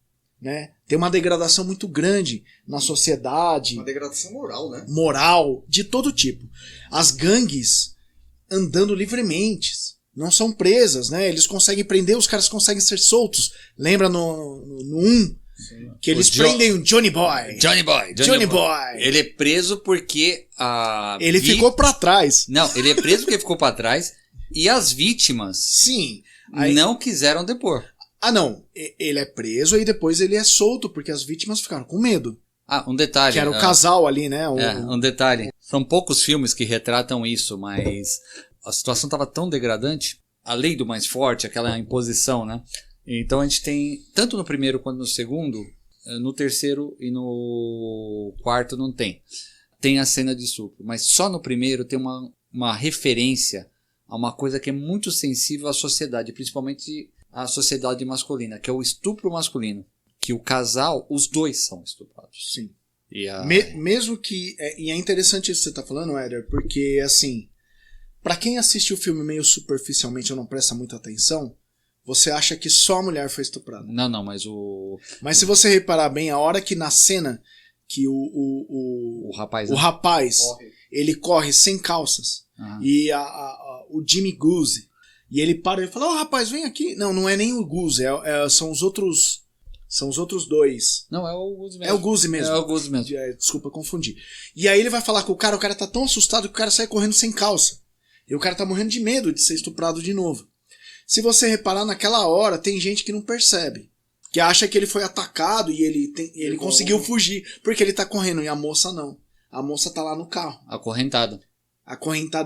Né? Tem uma degradação muito grande na sociedade. Uma degradação moral, né? Moral, de todo tipo. As gangues andando livremente, não são presas, né? Eles conseguem prender, os caras conseguem ser soltos. Lembra no 1? Que eles prendem o Johnny Boy. Johnny Boy. Ele é preso porque ele ficou pra trás. Não, ele é preso porque ficou pra trás. E as vítimas sim, não quiseram depor. Não. Ele é preso e depois ele é solto porque as vítimas ficaram com medo. Um detalhe. Que era o casal ali, né? Um detalhe. São poucos filmes que retratam isso, mas a situação estava tão degradante. A lei do mais forte, aquela imposição, né? Então a gente tem, tanto no primeiro quanto no segundo, no terceiro e no quarto não tem. Tem a cena de estupro, mas só no primeiro tem uma referência a uma coisa que é muito sensível à sociedade, principalmente à sociedade masculina, que é o estupro masculino. Que o casal, os dois são estuprados. Sim. Mesmo que... E é interessante isso que você está falando, Éder, porque, assim, para quem assiste o filme meio superficialmente ou não presta muita atenção, você acha que só a mulher foi estuprada. Não, mas Mas se você reparar bem, a hora que na cena que o rapaz ele corre sem calças, e o Jimmy Goose, e ele para e fala, rapaz, vem aqui. Não é nem o Goose, são os outros... São os outros dois. Não, é o Goose mesmo. É o Goose mesmo. É o Goose mesmo. Desculpa, confundi. E aí ele vai falar com o cara tá tão assustado que o cara sai correndo sem calça. E o cara tá morrendo de medo de ser estuprado de novo. Se você reparar, naquela hora tem gente que não percebe. Que acha que ele foi atacado e ele conseguiu fugir. Porque ele tá correndo e a moça não. A moça tá lá no carro. Acorrentada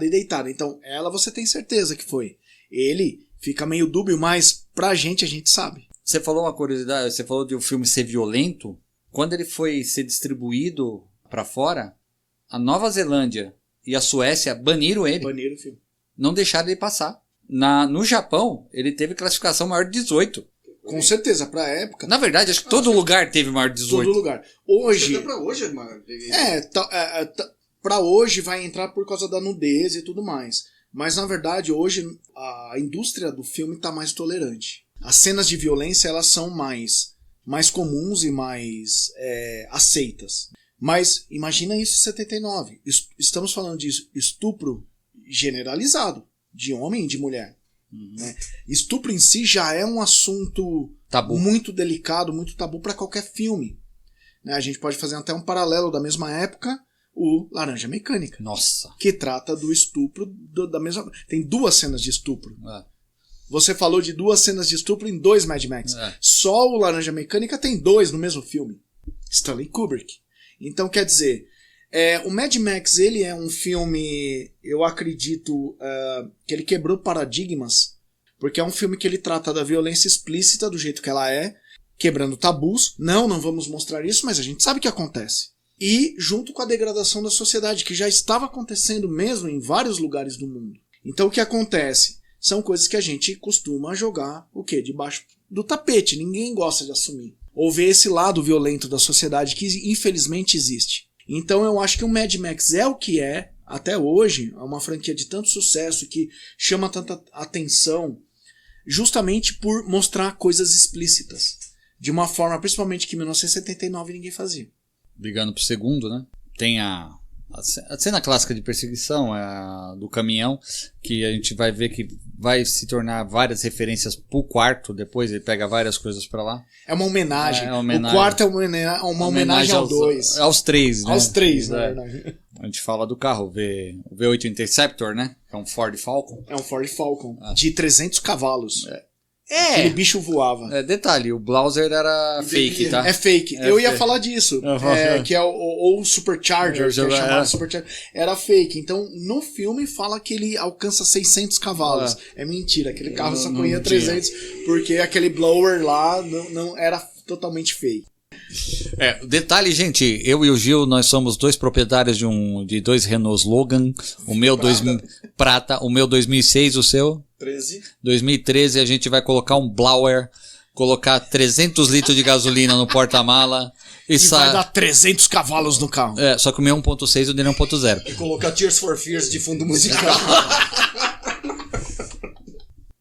e deitada. Então ela você tem certeza que foi. Ele fica meio dúbio, mas pra gente a gente sabe. Você falou uma curiosidade, você falou de o filme ser violento. Quando ele foi ser distribuído pra fora, a Nova Zelândia e a Suécia baniram ele. Baniram o filme. Não deixaram ele passar. No Japão, ele teve classificação maior de 18. Com certeza, pra época. Na verdade, acho que todo lugar teve maior de 18. Todo lugar. Hoje... Até pra hoje, mano. Pra hoje vai entrar por causa da nudez e tudo mais. Mas, na verdade, hoje a indústria do filme tá mais tolerante. As cenas de violência, elas são mais comuns e mais aceitas. Mas imagina isso em 79. Estamos falando de estupro generalizado, de homem e de mulher. Né? Estupro em si já é um assunto tabu. Muito delicado, muito tabu para qualquer filme. Né? A gente pode fazer até um paralelo da mesma época, o Laranja Mecânica. Nossa. Que trata do estupro da mesma... Tem 2 cenas de estupro. Você falou de 2 cenas de estupro em 2 Mad Max. Só o Laranja Mecânica tem 2 no mesmo filme. Stanley Kubrick. Então, quer dizer, o Mad Max, ele é um filme, eu acredito, que ele quebrou paradigmas, porque é um filme que ele trata da violência explícita do jeito que ela é, quebrando tabus. Não vamos mostrar isso, mas a gente sabe que acontece. e junto com a degradação da sociedade, que já estava acontecendo mesmo em vários lugares do mundo. Então o que acontece? São coisas que a gente costuma jogar o quê? Debaixo do tapete, ninguém gosta de assumir. Ou ver esse lado violento da sociedade que infelizmente existe. Então eu acho que o Mad Max é o que é, até hoje, é uma franquia de tanto sucesso que chama tanta atenção, justamente por mostrar coisas explícitas. De uma forma, principalmente, que em 1979 ninguém fazia. Ligando pro segundo, né? Tem a cena clássica de perseguição, do caminhão, que a gente vai ver que vai se tornar várias referências pro quarto, depois ele pega várias coisas pra lá. É uma homenagem. É uma homenagem. O quarto é uma homenagem ao 2. Aos três, né? Aos três, na verdade. A gente fala do carro, o V8 Interceptor, né? É um Ford Falcon. É um Ford Falcon, de 300 cavalos. É. Aquele bicho voava. Detalhe, o Blauser era fake, tá? É fake. Eu ia falar disso. Uhum. Que é o Supercharger, que é chamado Supercharger. Era fake. Então, no filme fala que ele alcança 600 cavalos. É mentira. Aquele carro só corria 300, porque aquele blower lá não era totalmente fake. Detalhe, gente, eu e o Gil, nós somos dois proprietários de dois Renault Logan. O meu prata, o meu 2006, o seu 2013. A gente vai colocar um blower, colocar 300 litros de gasolina no porta-mala e vai dar 300 cavalos no carro. Só que o meu 1.6 e o dele é 1.0. E colocar Tears for Fears de fundo musical.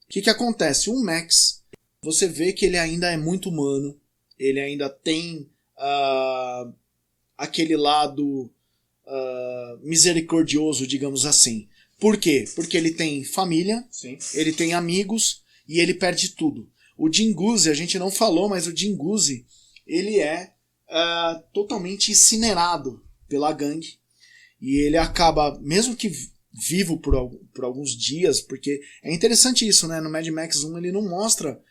O que acontece? O Max, você vê que ele ainda é muito humano. Ele ainda tem aquele lado misericordioso, digamos assim. Por quê? Porque ele tem família, Sim. Ele tem amigos e ele perde tudo. O Jim Guzzi, a gente não falou, mas o Jim Guzzi, ele é totalmente incinerado pela gangue. E ele acaba, mesmo que vivo por alguns dias, porque é interessante isso, né? No Mad Max 1 ele não mostra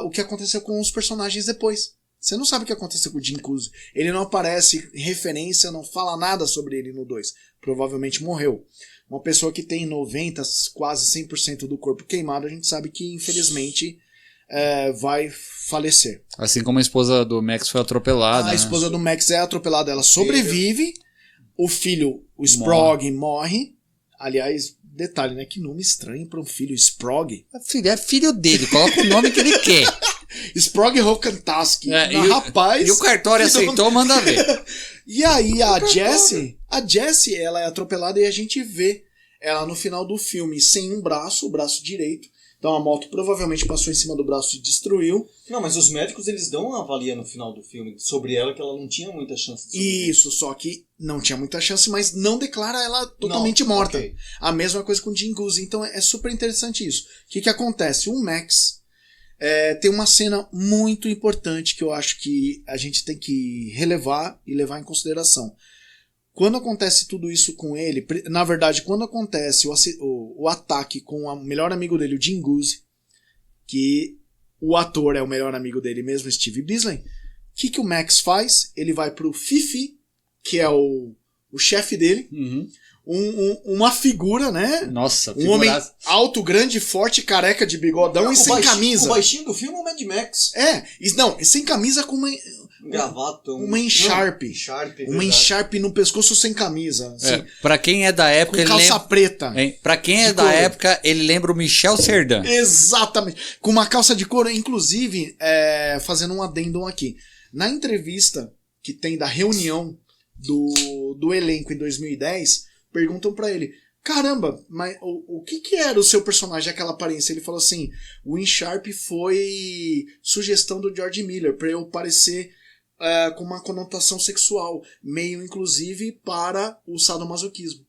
o que aconteceu com os personagens depois. Você não sabe o que aconteceu com o Jim Guzzi. Ele não aparece em referência, não fala nada sobre ele no 2. Provavelmente morreu. Uma pessoa que tem 90%, quase 100% do corpo queimado, a gente sabe que, infelizmente, vai falecer. Assim como a esposa do Max foi atropelada. A esposa do Max é atropelada, ela sobrevive. O filho, o Sprog, morre. Aliás, detalhe, né? Que nome estranho para um filho, Sprog. É filho dele, coloca o nome que ele quer. Sprog Rokantaski. Rapaz. E o cartório aceitou, manda ver. E aí a Jessie, ela é atropelada e a gente vê ela no final do filme sem um braço, o braço direito. Então a moto provavelmente passou em cima do braço e destruiu. Não, mas os médicos eles dão uma avalia no final do filme sobre ela que ela não tinha muita chance de sobreviver. Isso, só que não tinha muita chance, mas não declara ela totalmente morta. Okay. A mesma coisa com o Jim Guzzi. Então é super interessante isso. O que acontece? O Max tem uma cena muito importante que eu acho que a gente tem que relevar e levar em consideração. Quando acontece tudo isso com ele, na verdade, quando acontece o ataque com o melhor amigo dele, o Jim Guzzi, que o ator é o melhor amigo dele mesmo, Steve Bisley, o que o Max faz? Ele vai pro Fifi, que é o chefe dele, uma figura, né? Nossa, um homem alto, grande, forte, careca de bigodão e sem camisa. O baixinho do filme é o Mad Max. E sem camisa com uma gravata, uma encharpe. Uma encharpe no pescoço sem camisa. Assim, pra quem é da época, com calça preta. Pra quem é da época, ele lembra o Michel Serdan. Exatamente. Com uma calça de couro. Inclusive, fazendo um adendum aqui. Na entrevista que tem da reunião do elenco em 2010, perguntam pra ele: caramba, mas o que era o seu personagem, aquela aparência? Ele falou assim: o Sharp foi sugestão do George Miller pra eu parecer com uma conotação sexual, meio inclusive para o sadomasoquismo.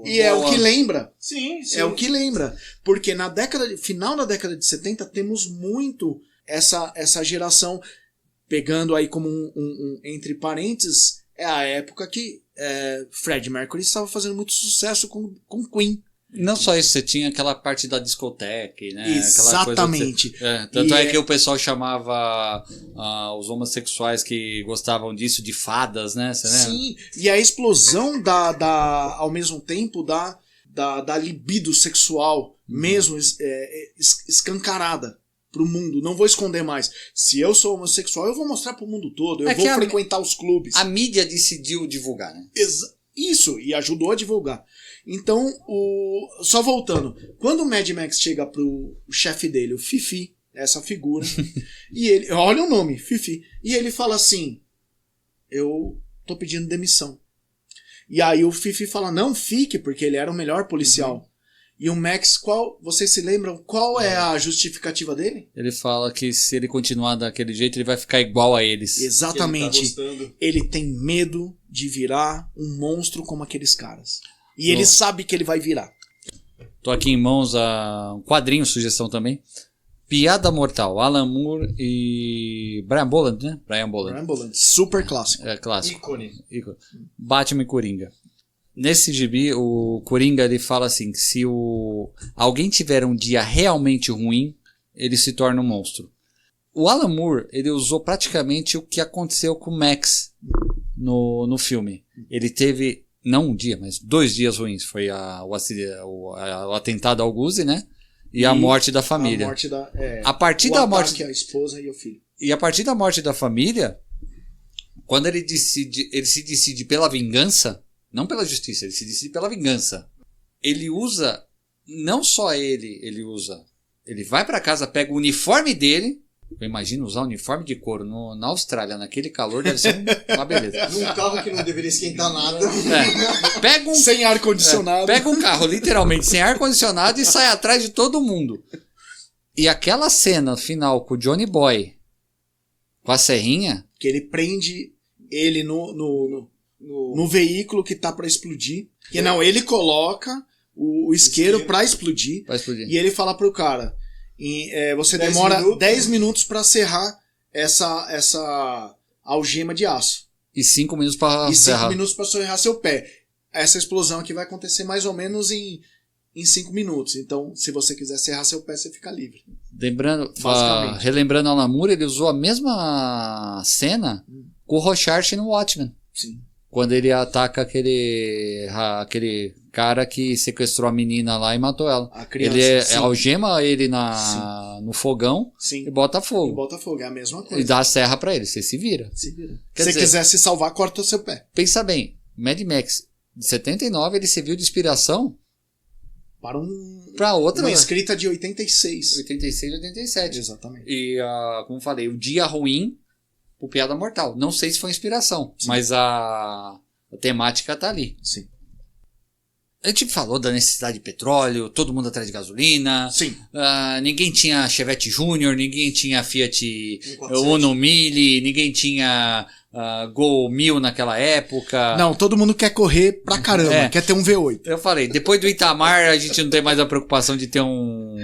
E é o que lembra. Sim. É o que lembra. Porque final da década de 70 temos muito essa geração, pegando aí como entre parênteses, é a época que Freddie Mercury estava fazendo muito sucesso com Queen. Não só isso, você tinha aquela parte da discoteca, né? Exatamente. Aquela coisa tanto que o pessoal chamava os homossexuais que gostavam disso de fadas, né? Você lembra? Sim, e a explosão ao mesmo tempo da libido sexual, mesmo escancarada. pro mundo, não vou esconder mais. Se eu sou homossexual, eu vou mostrar pro mundo todo, eu É vou que frequentar os clubes. A mídia decidiu divulgar, né? Isso, e ajudou a divulgar. Então, só voltando, quando o Mad Max chega pro chefe dele, o Fifi, essa figura, e ele, olha o nome, Fifi, e ele fala assim, eu tô pedindo demissão. E aí o Fifi fala, não, fique, porque ele era o melhor policial. E o Max, vocês se lembram qual é a justificativa dele? Ele fala que se ele continuar daquele jeito, ele vai ficar igual a eles. Exatamente. Ele tem medo de virar um monstro como aqueles caras. E ele sabe que ele vai virar. Tô aqui em mãos um quadrinho, sugestão também. Piada Mortal, Alan Moore e Brian Bolland, né? Brian Bolland. Super clássico. É clássico. Ícone. Batman e Coringa. Nesse gibi, o Coringa ele fala assim, que se alguém tiver um dia realmente ruim, ele se torna um monstro. O Alan Moore, ele usou praticamente o que aconteceu com o Max no filme. Ele teve, não um dia, mas 2 dias ruins. Foi o atentado ao Guzzi, né? E a morte da família. A morte a partir da morte a esposa e o filho. E a partir da morte da família, quando ele se decide pela vingança, não pela justiça, ele se decide pela vingança. Ele usa, não só ele usa, ele vai pra casa, pega o uniforme dele, eu imagino usar uniforme de couro na Austrália, naquele calor, deve ser uma beleza. Num carro que não deveria esquentar nada. Pega sem ar-condicionado. Pega um carro, literalmente, sem ar-condicionado e sai atrás de todo mundo. E aquela cena final com o Johnny Boy, com a serrinha... Que ele prende ele no veículo que tá pra explodir. Que não, ele coloca o isqueiro pra explodir. E ele fala pro cara, você demora 10 minutos pra serrar essa algema de aço. E 5 minutos pra serrar. E 5 minutos pra serrar seu pé. Essa explosão aqui vai acontecer mais ou menos em 5 minutos. Então, se você quiser serrar seu pé, você fica livre. Relembrando Alan Moore, ele usou a mesma cena com o Rorschach no Watchmen. Sim. Quando ele ataca aquele cara que sequestrou a menina lá e matou ela. A criança, ele algema ele no fogão e bota fogo. É a mesma coisa. E dá a serra pra ele. Você se vira. Se você quiser se salvar, corta o seu pé. Pensa bem, Mad Max de 79, ele serviu de inspiração para outra. Uma escrita de 86. 86 e 87. Exatamente. E, como eu falei, o Dia Ruim, o Piada Mortal. Não sei se foi inspiração, mas a temática tá ali. Sim. A gente falou da necessidade de petróleo, todo mundo atrás de gasolina. Sim. Ninguém tinha Chevette Júnior, ninguém tinha Fiat Uno Mille, ninguém tinha Gol 1000 naquela época. Não, todo mundo quer correr pra caramba, quer ter um V8. Eu falei, depois do Itamar a gente não tem mais a preocupação de ter um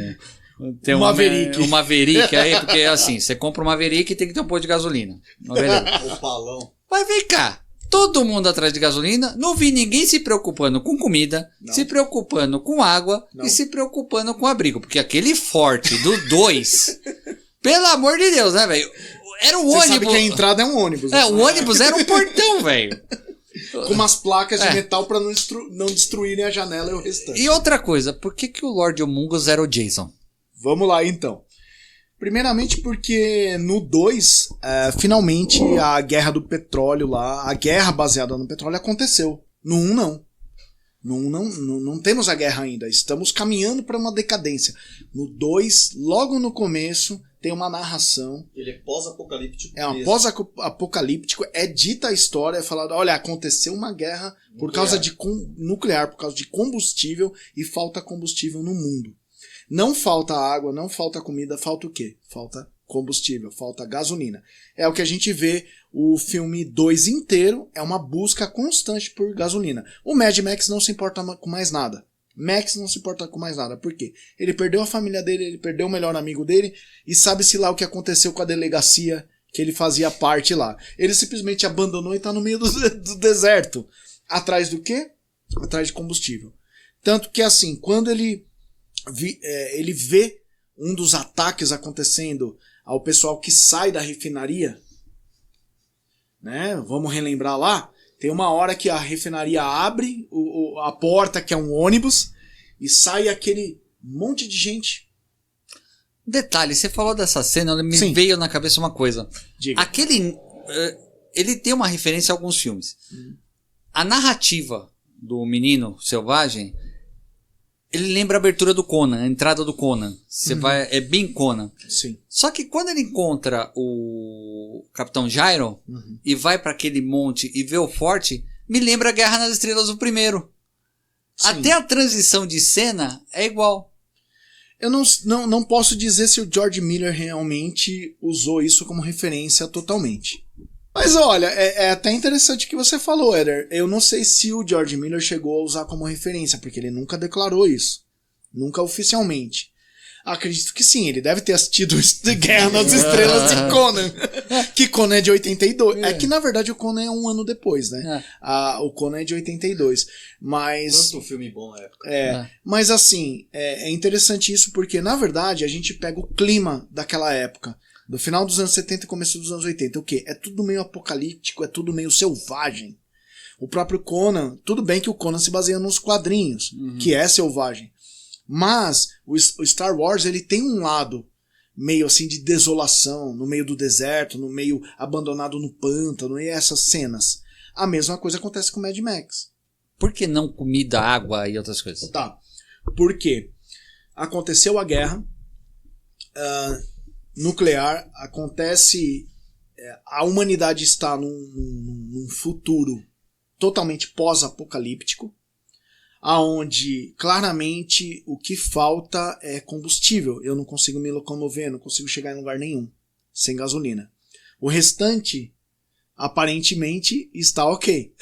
Maverick. Um Maverick aí, porque assim, você compra um Maverick e tem que ter um posto de gasolina. O palão. Mas vem cá. Todo mundo atrás de gasolina, não vi ninguém se preocupando com comida, se preocupando com água e se preocupando com abrigo. Porque aquele Forte do 2, pelo amor de Deus, né, velho? Era um ônibus. Você sabe que a entrada é um ônibus. O ônibus era um portão, velho. Com umas placas de metal pra não destruírem a janela e o restante. E outra coisa, por que o Lord Mungus era o Jason? Vamos lá, então. Primeiramente porque no 2, finalmente a guerra do petróleo lá, a guerra baseada no petróleo aconteceu. No 1 não. No 1 não temos a guerra ainda, estamos caminhando para uma decadência. No 2, logo no começo, tem uma narração. Ele é pós-apocalíptico. Pós-apocalíptico, é dita a história, é falado, olha, aconteceu uma guerra por causa de nuclear, por causa de combustível e falta combustível no mundo. Não falta água, não falta comida, falta o quê? Falta combustível, falta gasolina. É o que a gente vê, o filme 2 inteiro é uma busca constante por gasolina. O Mad Max não se importa com mais nada. Max não se importa com mais nada. Por quê? Ele perdeu a família dele, ele perdeu o melhor amigo dele e sabe-se lá o que aconteceu com a delegacia que ele fazia parte lá. Ele simplesmente abandonou e tá no meio do deserto. Atrás do quê? Atrás de combustível. Tanto que assim, quando ele vê um dos ataques acontecendo ao pessoal que sai da refinaria, né? Vamos relembrar lá, tem uma hora que a refinaria abre a porta, que é um ônibus, e sai aquele monte de gente. Detalhe, você falou dessa cena, me Sim. veio na cabeça uma coisa. Diga. Ele tem uma referência a alguns filmes. A narrativa do menino selvagem, ele lembra a abertura do Conan, a entrada do Conan. É bem Conan. Sim. Só que quando ele encontra o Capitão Gyro e vai para aquele monte e vê o forte, me lembra a Guerra nas Estrelas, o primeiro. Sim. Até a transição de cena é igual. Eu não posso dizer se o George Miller realmente usou isso como referência totalmente. Mas olha, é até interessante o que você falou, Éder. Eu não sei se o George Miller chegou a usar como referência, porque ele nunca declarou isso. Nunca oficialmente. Acredito que sim, ele deve ter assistido Guerra nas Estrelas de Conan. Que Conan é de 82. É que na verdade o Conan é um ano depois, né? O Conan é de 82. Mas. Quanto filme bom na época. Mas assim, é interessante isso porque na verdade a gente pega o clima daquela época. Do final dos anos 70 e começo dos anos 80. O quê? É tudo meio apocalíptico, é tudo meio selvagem. O próprio Conan, tudo bem que o Conan se baseia nos quadrinhos, que é selvagem. Mas o Star Wars ele tem um lado meio assim de desolação, no meio do deserto, no meio abandonado no pântano, e essas cenas. A mesma coisa acontece com Mad Max. Por que não comida, água e outras coisas? Tá. Por quê? Aconteceu a guerra nuclear, acontece... a humanidade está num futuro totalmente pós-apocalíptico, aonde claramente o que falta é combustível. Eu não consigo me locomover, não consigo chegar em lugar nenhum sem gasolina. O restante, aparentemente, está ok.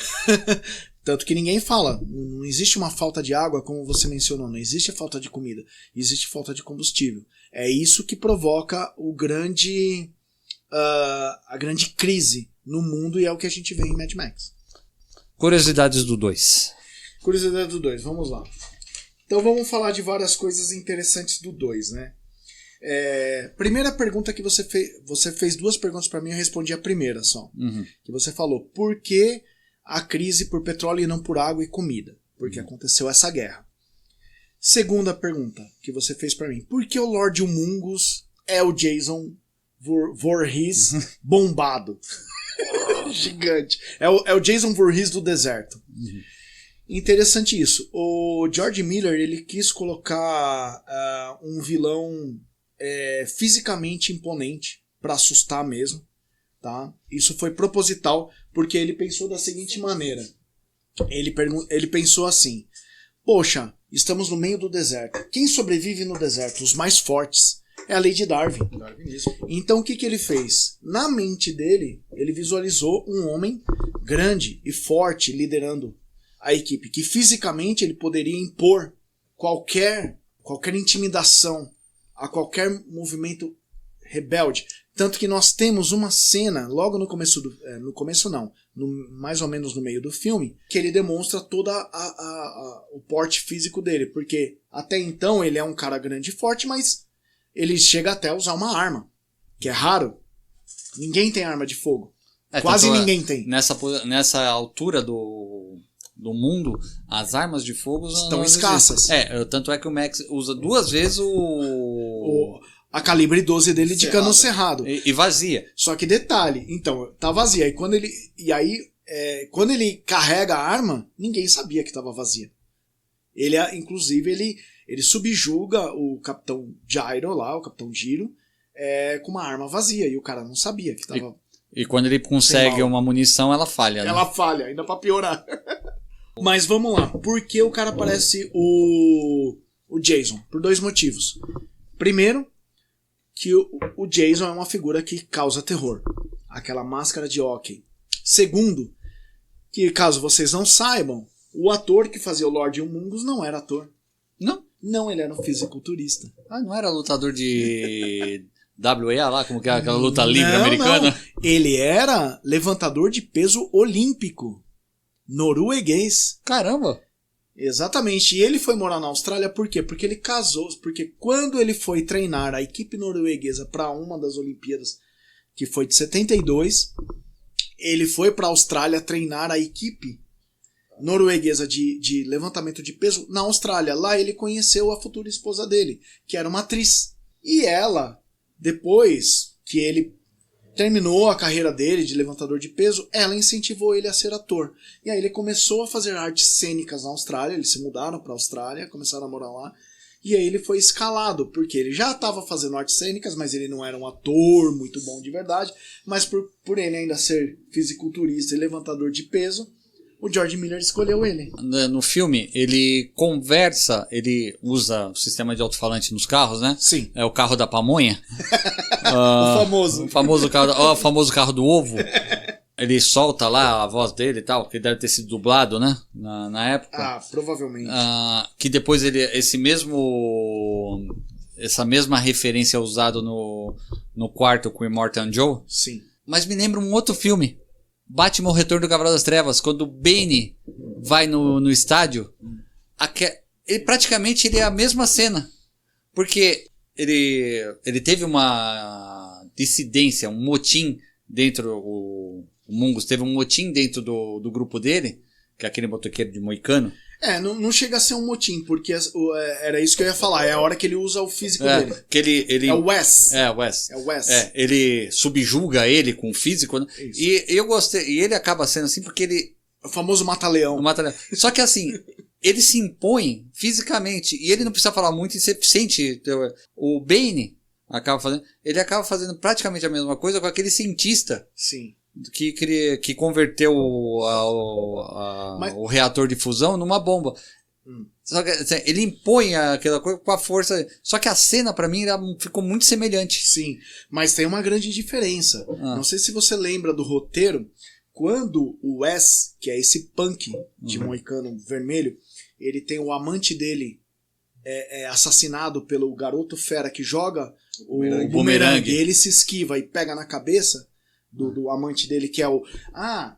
Tanto que ninguém fala. Não existe uma falta de água, como você mencionou. Não existe falta de comida. Existe falta de combustível. É isso que provoca a grande crise no mundo, e é o que a gente vê em Mad Max. Curiosidades do 2. Curiosidade do 2, vamos lá. Então vamos falar de várias coisas interessantes do 2, né? Primeira pergunta que você fez 2 perguntas para mim, eu respondi a primeira só. Que você falou, por que a crise por petróleo e não por água e comida? Porque aconteceu essa guerra. Segunda pergunta que você fez para mim, por que o Lord Humungus é o Jason Voorhees bombado? Gigante. É o Jason Voorhees do deserto. Interessante isso. O George Miller ele quis colocar um vilão fisicamente imponente para assustar mesmo, tá? Isso foi proposital porque ele pensou da seguinte maneira. Ele pensou assim: poxa, estamos no meio do deserto. Quem sobrevive no deserto? Os mais fortes. É a lei de Darwin. Então o que ele fez? Na mente dele, ele visualizou um homem grande e forte liderando a equipe, que fisicamente ele poderia impor qualquer intimidação a qualquer movimento rebelde. Tanto que nós temos uma cena logo no começo mais ou menos no meio do filme, que ele demonstra todo o porte físico dele, porque até então ele é um cara grande e forte, mas ele chega até a usar uma arma, que é raro. Ninguém tem arma de fogo. Quase ninguém tem. Nessa altura do mundo, as armas de fogo estão escassas. Tanto é que o Max usa 2 vezes a calibre 12 dele de cano cerrado. E vazia. Só que detalhe, então, tá vazia. Quando ele carrega a arma, ninguém sabia que estava vazia. Inclusive, ele subjuga o Capitão Gyro lá, o Capitão Giro, com uma arma vazia. E o cara não sabia que estava... E quando ele consegue uma munição, ela falha, né? Ela falha, ainda pra piorar. Mas vamos lá. Por que o cara parece o Jason? Por 2 motivos. Primeiro, que o Jason é uma figura que causa terror. Aquela máscara de hóquei. Segundo, que caso vocês não saibam, o ator que fazia o Lord Humungus não era ator. Não? Não, ele era um fisiculturista. Não era lutador de WEA lá, como que é aquela luta livre americana? Não. Ele era levantador de peso olímpico. Norueguês. Caramba! Exatamente. E ele foi morar na Austrália por quê? Porque ele casou. Porque quando ele foi treinar a equipe norueguesa para uma das Olimpíadas, que foi de 72, ele foi para a Austrália treinar a equipe norueguesa de levantamento de peso na Austrália. Lá ele conheceu a futura esposa dele, que era uma atriz. E ela, depois que ele terminou a carreira dele de levantador de peso, ela incentivou ele a ser ator. E aí ele começou a fazer artes cênicas na Austrália, eles se mudaram para a Austrália, começaram a morar lá, e aí ele foi escalado, porque ele já estava fazendo artes cênicas, mas ele não era um ator muito bom de verdade, mas por ele ainda ser fisiculturista e levantador de peso, o George Miller escolheu ele. No filme, ele conversa, ele usa o sistema de alto-falante nos carros, né? Sim. É o carro da pamonha. O famoso. O famoso carro do ovo. Ele solta lá a voz dele e tal, que deve ter sido dublado, né? Na época. Ah, provavelmente. Que depois essa mesma referência é usada no quarto com o Immortan Joe. Sim. Mas me lembra um outro filme. Batman, o Retorno do Cavaleiro das Trevas, quando o Bane vai no estádio, praticamente ele é a mesma cena, porque ele teve uma dissidência, um motim dentro, o Mungus teve um motim dentro do grupo dele, que é aquele motoqueiro de moicano. Não chega a ser um motim, porque era isso que eu ia falar, é a hora que ele usa o físico dele. Que ele é o Wes. É o Wes. É o Wes. Ele subjuga ele com o físico, né? E eu gostei, e ele acaba sendo assim porque ele... O famoso mata-leão. Só que assim, ele se impõe fisicamente, e ele não precisa falar muito, e você sente... O Bane ele acaba fazendo praticamente a mesma coisa com aquele cientista. Sim. Que converteu o reator de fusão numa bomba. Só que assim, ele impõe aquela coisa com a força. Só que a cena, pra mim, ficou muito semelhante. Sim, mas tem uma grande diferença. Não sei se você lembra do roteiro, quando o Wes, que é esse punk de moicano vermelho, ele tem o amante dele assassinado pelo garoto fera que joga o bumerangue. Ele se esquiva e pega na cabeça do amante dele, que é o...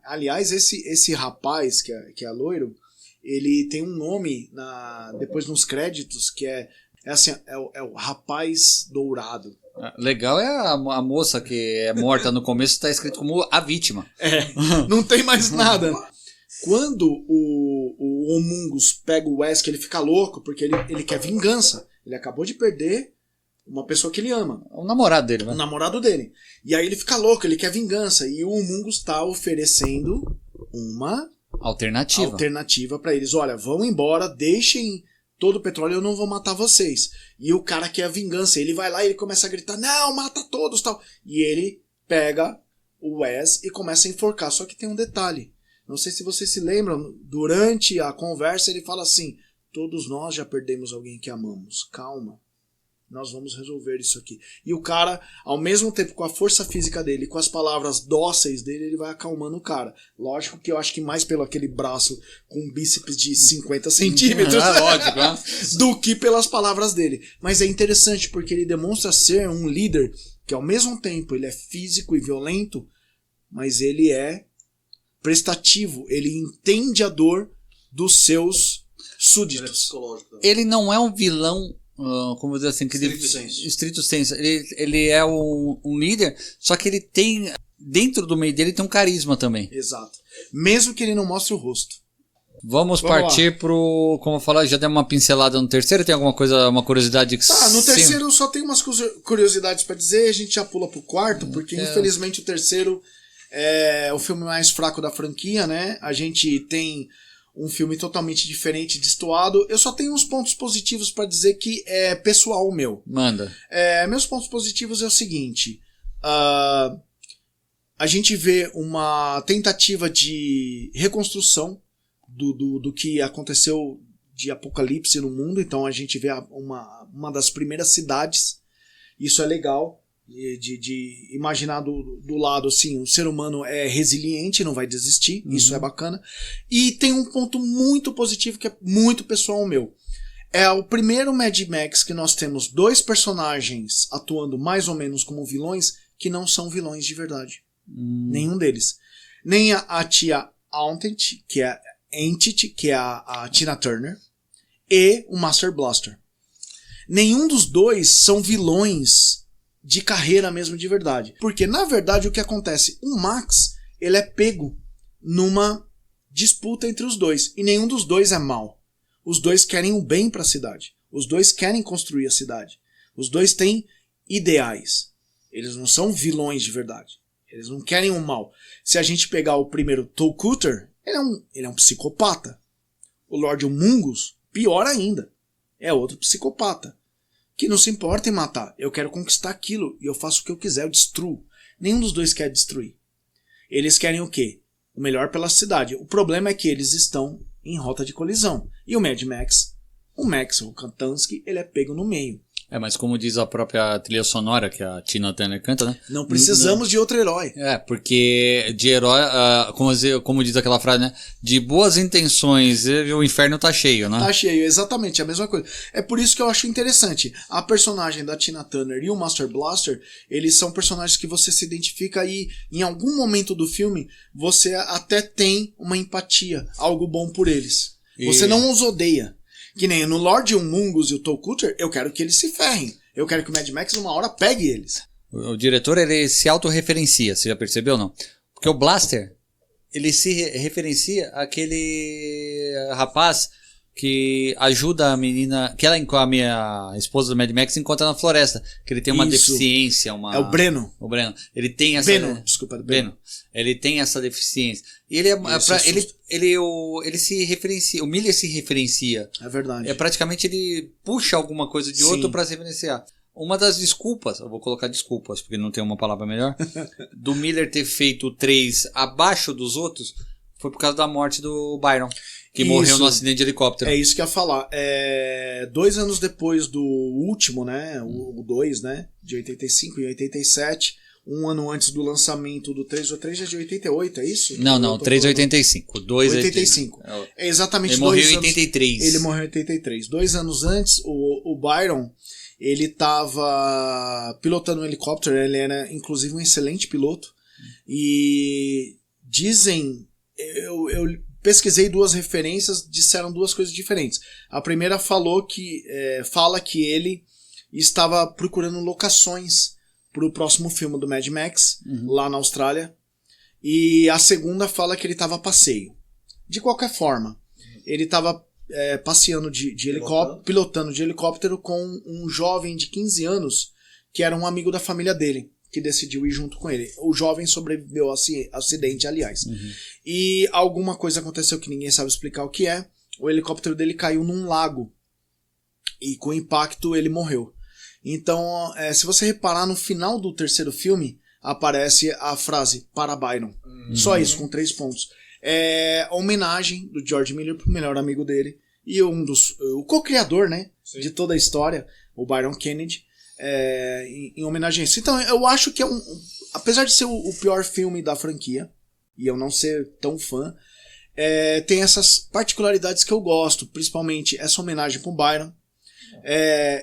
aliás, esse rapaz, que é loiro, ele tem um nome depois nos créditos, que é o rapaz dourado. Legal é a moça que é morta no começo, está escrito como a vítima. Não tem mais nada. Quando o Homungus pega o Wes, que ele fica louco, porque ele quer vingança. Ele acabou de perder uma pessoa que ele ama. O namorado dele, né? O namorado dele. E aí ele fica louco, ele quer vingança. E o Homungus está oferecendo uma alternativa para eles. Olha, vão embora, deixem todo o petróleo, eu não vou matar vocês. E o cara quer a vingança. Ele vai lá e ele começa a gritar, não, mata todos, tal. E ele pega o Wes e começa a enforcar. Só que tem um detalhe. Não sei se vocês se lembram, durante a conversa ele fala assim, todos nós já perdemos alguém que amamos. Calma. Nós vamos resolver isso aqui. E o cara, ao mesmo tempo, com a força física dele, com as palavras dóceis dele, ele vai acalmando o cara. Lógico que eu acho que mais pelo aquele braço com um bíceps de 50 centímetros lógico, né? do que pelas palavras dele. Mas é interessante porque ele demonstra ser um líder que ao mesmo tempo ele é físico e violento, mas ele é prestativo. Ele entende a dor dos seus súditos. Ele não é um vilão... como dizer assim, estrito senso. Ele é um líder, só que ele tem, dentro do meio dele, tem um carisma também. Exato. Mesmo que ele não mostre o rosto. Vamos partir lá pro, como eu falei, já deu uma pincelada no terceiro, tem alguma coisa, uma curiosidade que... no terceiro só tem umas curiosidades pra dizer, a gente já pula pro quarto, porque infelizmente o terceiro é o filme mais fraco da franquia, né? A gente tem um filme totalmente diferente, destoado. Eu só tenho uns pontos positivos pra dizer que é pessoal meu. Manda. Meus pontos positivos é o seguinte. A gente vê uma tentativa de reconstrução do que aconteceu de apocalipse no mundo. Então a gente vê uma das primeiras cidades. Isso é legal. De imaginar do lado assim, o ser humano é resiliente, não vai desistir, isso é bacana. E tem um ponto muito positivo que é muito pessoal meu. É o primeiro Mad Max que nós temos 2 personagens atuando mais ou menos como vilões que não são vilões de verdade. Nenhum deles. Nem a tia Entity, que é a Tina Turner, e o Master Blaster. Nenhum dos dois são vilões de carreira mesmo de verdade. Porque, na verdade, o que acontece? O Max, ele é pego numa disputa entre os dois. E nenhum dos dois é mal. Os dois querem o bem para a cidade. Os dois querem construir a cidade. Os dois têm ideais. Eles não são vilões de verdade. Eles não querem o mal. Se a gente pegar o primeiro Toe Cutter, ele é um psicopata. O Lord Mungus, pior ainda, é outro psicopata. Que não se importa em matar. Eu quero conquistar aquilo e eu faço o que eu quiser, eu destruo. Nenhum dos dois quer destruir. Eles querem o quê? O melhor pela cidade. O problema é que eles estão em rota de colisão. E o Mad Max, o Kantansky, ele é pego no meio. Mas como diz a própria trilha sonora que a Tina Turner canta, né? Não precisamos de outro herói. Porque de herói, como diz aquela frase, né? De boas intenções, o inferno tá cheio, né? Tá cheio, exatamente, a mesma coisa. É por isso que eu acho interessante. A personagem da Tina Turner e o Master Blaster, eles são personagens que você se identifica e em algum momento do filme você até tem uma empatia, algo bom por eles. Você não os odeia. Que nem no Lord Mungus e o Toe Cutter, eu quero que eles se ferrem. Eu quero que o Mad Max uma hora pegue eles. O diretor, ele se autorreferencia, você já percebeu ou não? Porque o Blaster, ele se referencia àquele rapaz que ajuda a menina, que ela, a minha esposa do Mad Max, encontra na floresta, que ele tem uma deficiência. É o Breno. O Breno. Ele tem essa... Breno. Ele tem essa deficiência. E ele ele se referencia, o Miller se referencia. É verdade. Praticamente ele puxa alguma coisa de outro para se referenciar. Uma das desculpas, eu vou colocar desculpas, porque não tem uma palavra melhor, do Miller ter feito o 3 abaixo dos outros, foi por causa da morte do Byron, que morreu no acidente de helicóptero. É isso que eu ia falar. 2 anos depois do último, né, o 2, né, de 85 e 87, um ano antes do lançamento do 3, o 3 é de 88, é isso? Não, o 3 é 85, o 2 é 85. É exatamente ele 2 morreu anos. Em 83. Ele morreu em 83. 2 anos antes, o Byron, ele estava pilotando um helicóptero, ele era inclusive um excelente piloto, e dizem, eu pesquisei 2 referências, disseram 2 coisas diferentes. A primeira fala que ele estava procurando locações para o próximo filme do Mad Max, lá na Austrália, e a segunda fala que ele estava a passeio. De qualquer forma, ele estava passeando de helicóptero, pilotando de helicóptero com um jovem de 15 anos, que era um amigo da família dele, que decidiu ir junto com ele. O jovem sobreviveu ao acidente, aliás. E alguma coisa aconteceu que ninguém sabe explicar o que é. O helicóptero dele caiu num lago. E com o impacto ele morreu. Então, se você reparar, no final do terceiro filme, aparece a frase, para Byron. Só isso, com 3 pontos. É a homenagem do George Miller pro melhor amigo dele. E o co-criador, né, de toda a história, o Byron Kennedy. Em homenagem a isso. Então eu acho que apesar de ser o pior filme da franquia, e eu não ser tão fã, tem essas particularidades que eu gosto, principalmente essa homenagem com o Byron,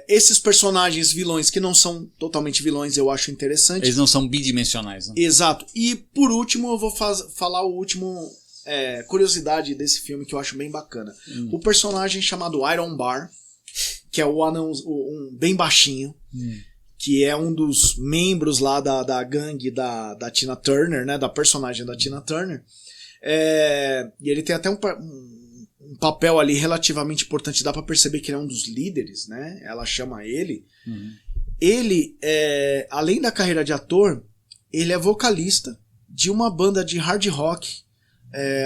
esses personagens vilões que não são totalmente vilões, eu acho interessante. Eles não são bidimensionais, né? Exato. E por último eu vou falar o último curiosidade desse filme que eu acho bem bacana. O personagem chamado Iron Bar, que é o anão, um bem baixinho, que é um dos membros lá da gangue da Tina Turner, né, da personagem da Tina Turner, e ele tem até um papel ali relativamente importante, dá pra perceber que ele é um dos líderes, né, ela chama ele. Ele, além da carreira de ator, ele é vocalista de uma banda de hard rock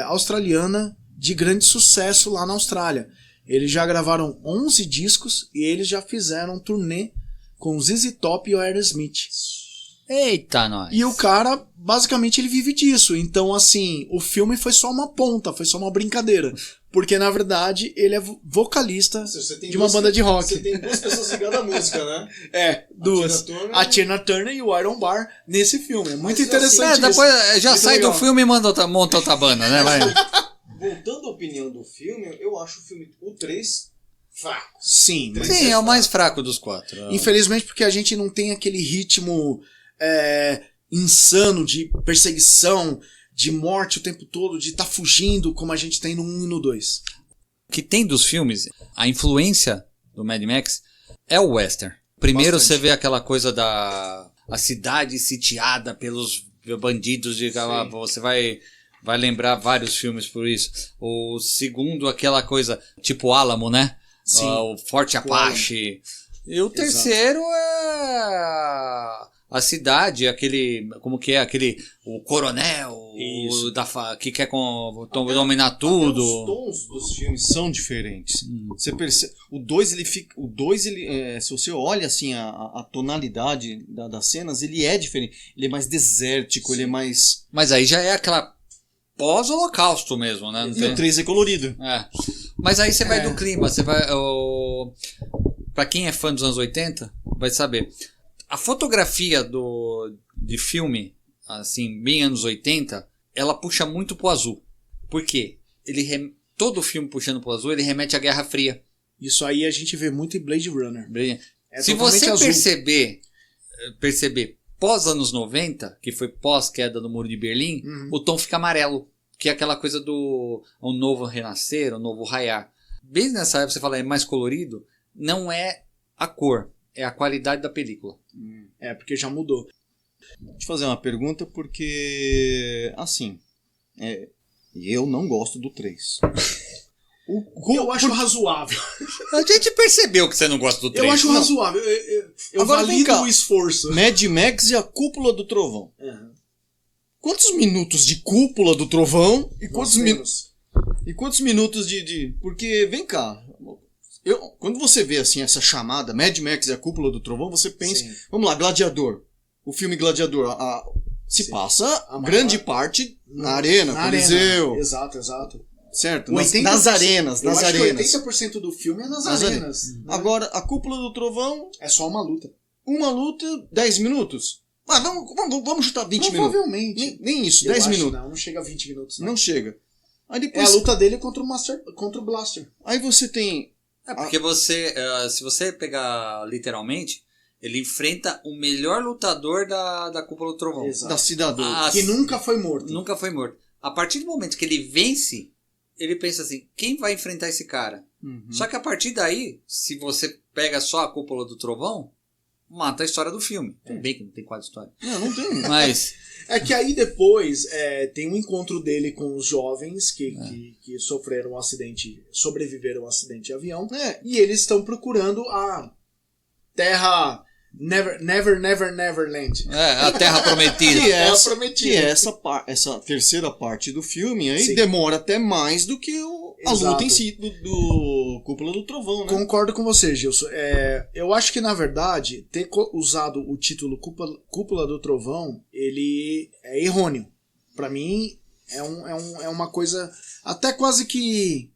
australiana de grande sucesso lá na Austrália. Eles já gravaram 11 discos e eles já fizeram um turnê com o ZZ Top e o Aerosmith. Eita, nós! E o cara, basicamente, ele vive disso. Então, assim, o filme foi só uma ponta, foi só uma brincadeira. Porque, na verdade, ele é vocalista de uma banda de rock. Você tem 2 pessoas ligadas à música, né? 2. A Tina Turner e o Iron Bar nesse filme. É muito interessante isso. Depois já muito sai legal. Do filme e monta outra banda, né? Vai. Voltando à opinião do filme, eu acho o filme, o 3, fraco. Sim, mas Sim, é o mais fraco dos 4. infelizmente, porque a gente não tem aquele ritmo insano de perseguição, de morte o tempo todo, de estar fugindo como a gente tem no 1 e no 2. O que tem dos filmes, a influência do Mad Max é o western. Primeiro Bastante. você vê aquela coisa a cidade sitiada pelos bandidos, você vai lembrar vários filmes por isso. O segundo, aquela coisa tipo Álamo, né? Sim. O Forte Apache. E o terceiro é a cidade, aquele. Como que é? Aquele. O coronel que quer dominar tudo. Os tons dos filmes são diferentes. Você percebe. O 2, ele fica. O 2, ele. Se você olha assim a tonalidade das cenas, ele é diferente. Ele é mais desértico, ele é mais. Mas aí já é aquela pós-holocausto mesmo, né? E o 3 é colorido. É. Mas aí você vai do clima, você vai. Pra quem é fã dos anos 80, vai saber. A fotografia de filme, assim, bem anos 80, ela puxa muito pro azul. Por quê? Todo filme puxando pro azul, ele remete à Guerra Fria. Isso aí a gente vê muito em Blade Runner. Se você perceber pós anos 90, que foi pós queda do Muro de Berlim, o tom fica amarelo. Que é aquela coisa do um novo renascer, um novo raiar. Bem nessa época você fala é mais colorido, não é a cor, é a qualidade da película. Porque já mudou. Deixa eu fazer uma pergunta, porque, assim, eu não gosto do 3. Eu acho razoável. A gente percebeu que você não gosta do 3. Eu acho razoável. Eu Agora, valido o esforço. Mad Max e a Cúpula do Trovão. Quantos minutos de Cúpula do Trovão e quantos minutos de... Porque, vem cá... Quando você vê assim essa chamada, Mad Max e a Cúpula do Trovão, você pensa, vamos lá, Gladiador. O filme Gladiador se passa grande parte na arena, Coliseu. Exato. Certo? Nas arenas. Eu acho que 80% do filme é nas arenas. Né? Agora, a Cúpula do Trovão... É só uma luta. 10 minutos? Vamos chutar 20 minutos. Provavelmente. Nem isso, 10 minutos. Não chega a 20 minutos. Não chega. Aí depois... É a luta dele contra o Blaster. Aí você tem... porque se você pegar literalmente, ele enfrenta o melhor lutador da Cúpula do Trovão. Exato. Da Cidadão. Que nunca foi morto. Nunca foi morto. A partir do momento que ele vence, ele pensa assim, quem vai enfrentar esse cara? Só que a partir daí, se você pega só a Cúpula do Trovão, mata a história do filme. Tudo bem que não tem quase história. Não tem. Mas... É que aí depois tem um encontro dele com os jovens que sofreram um acidente, sobreviveram a um acidente de avião, e eles estão procurando a terra Neverland. A Terra Prometida. Que é essa terceira parte do filme aí demora até mais do que a luta em si do Cúpula do Trovão, né? Concordo com você, Gilson. Eu acho que, na verdade, ter usado o título Cúpula do Trovão, ele é errôneo. Pra mim, é uma coisa até quase que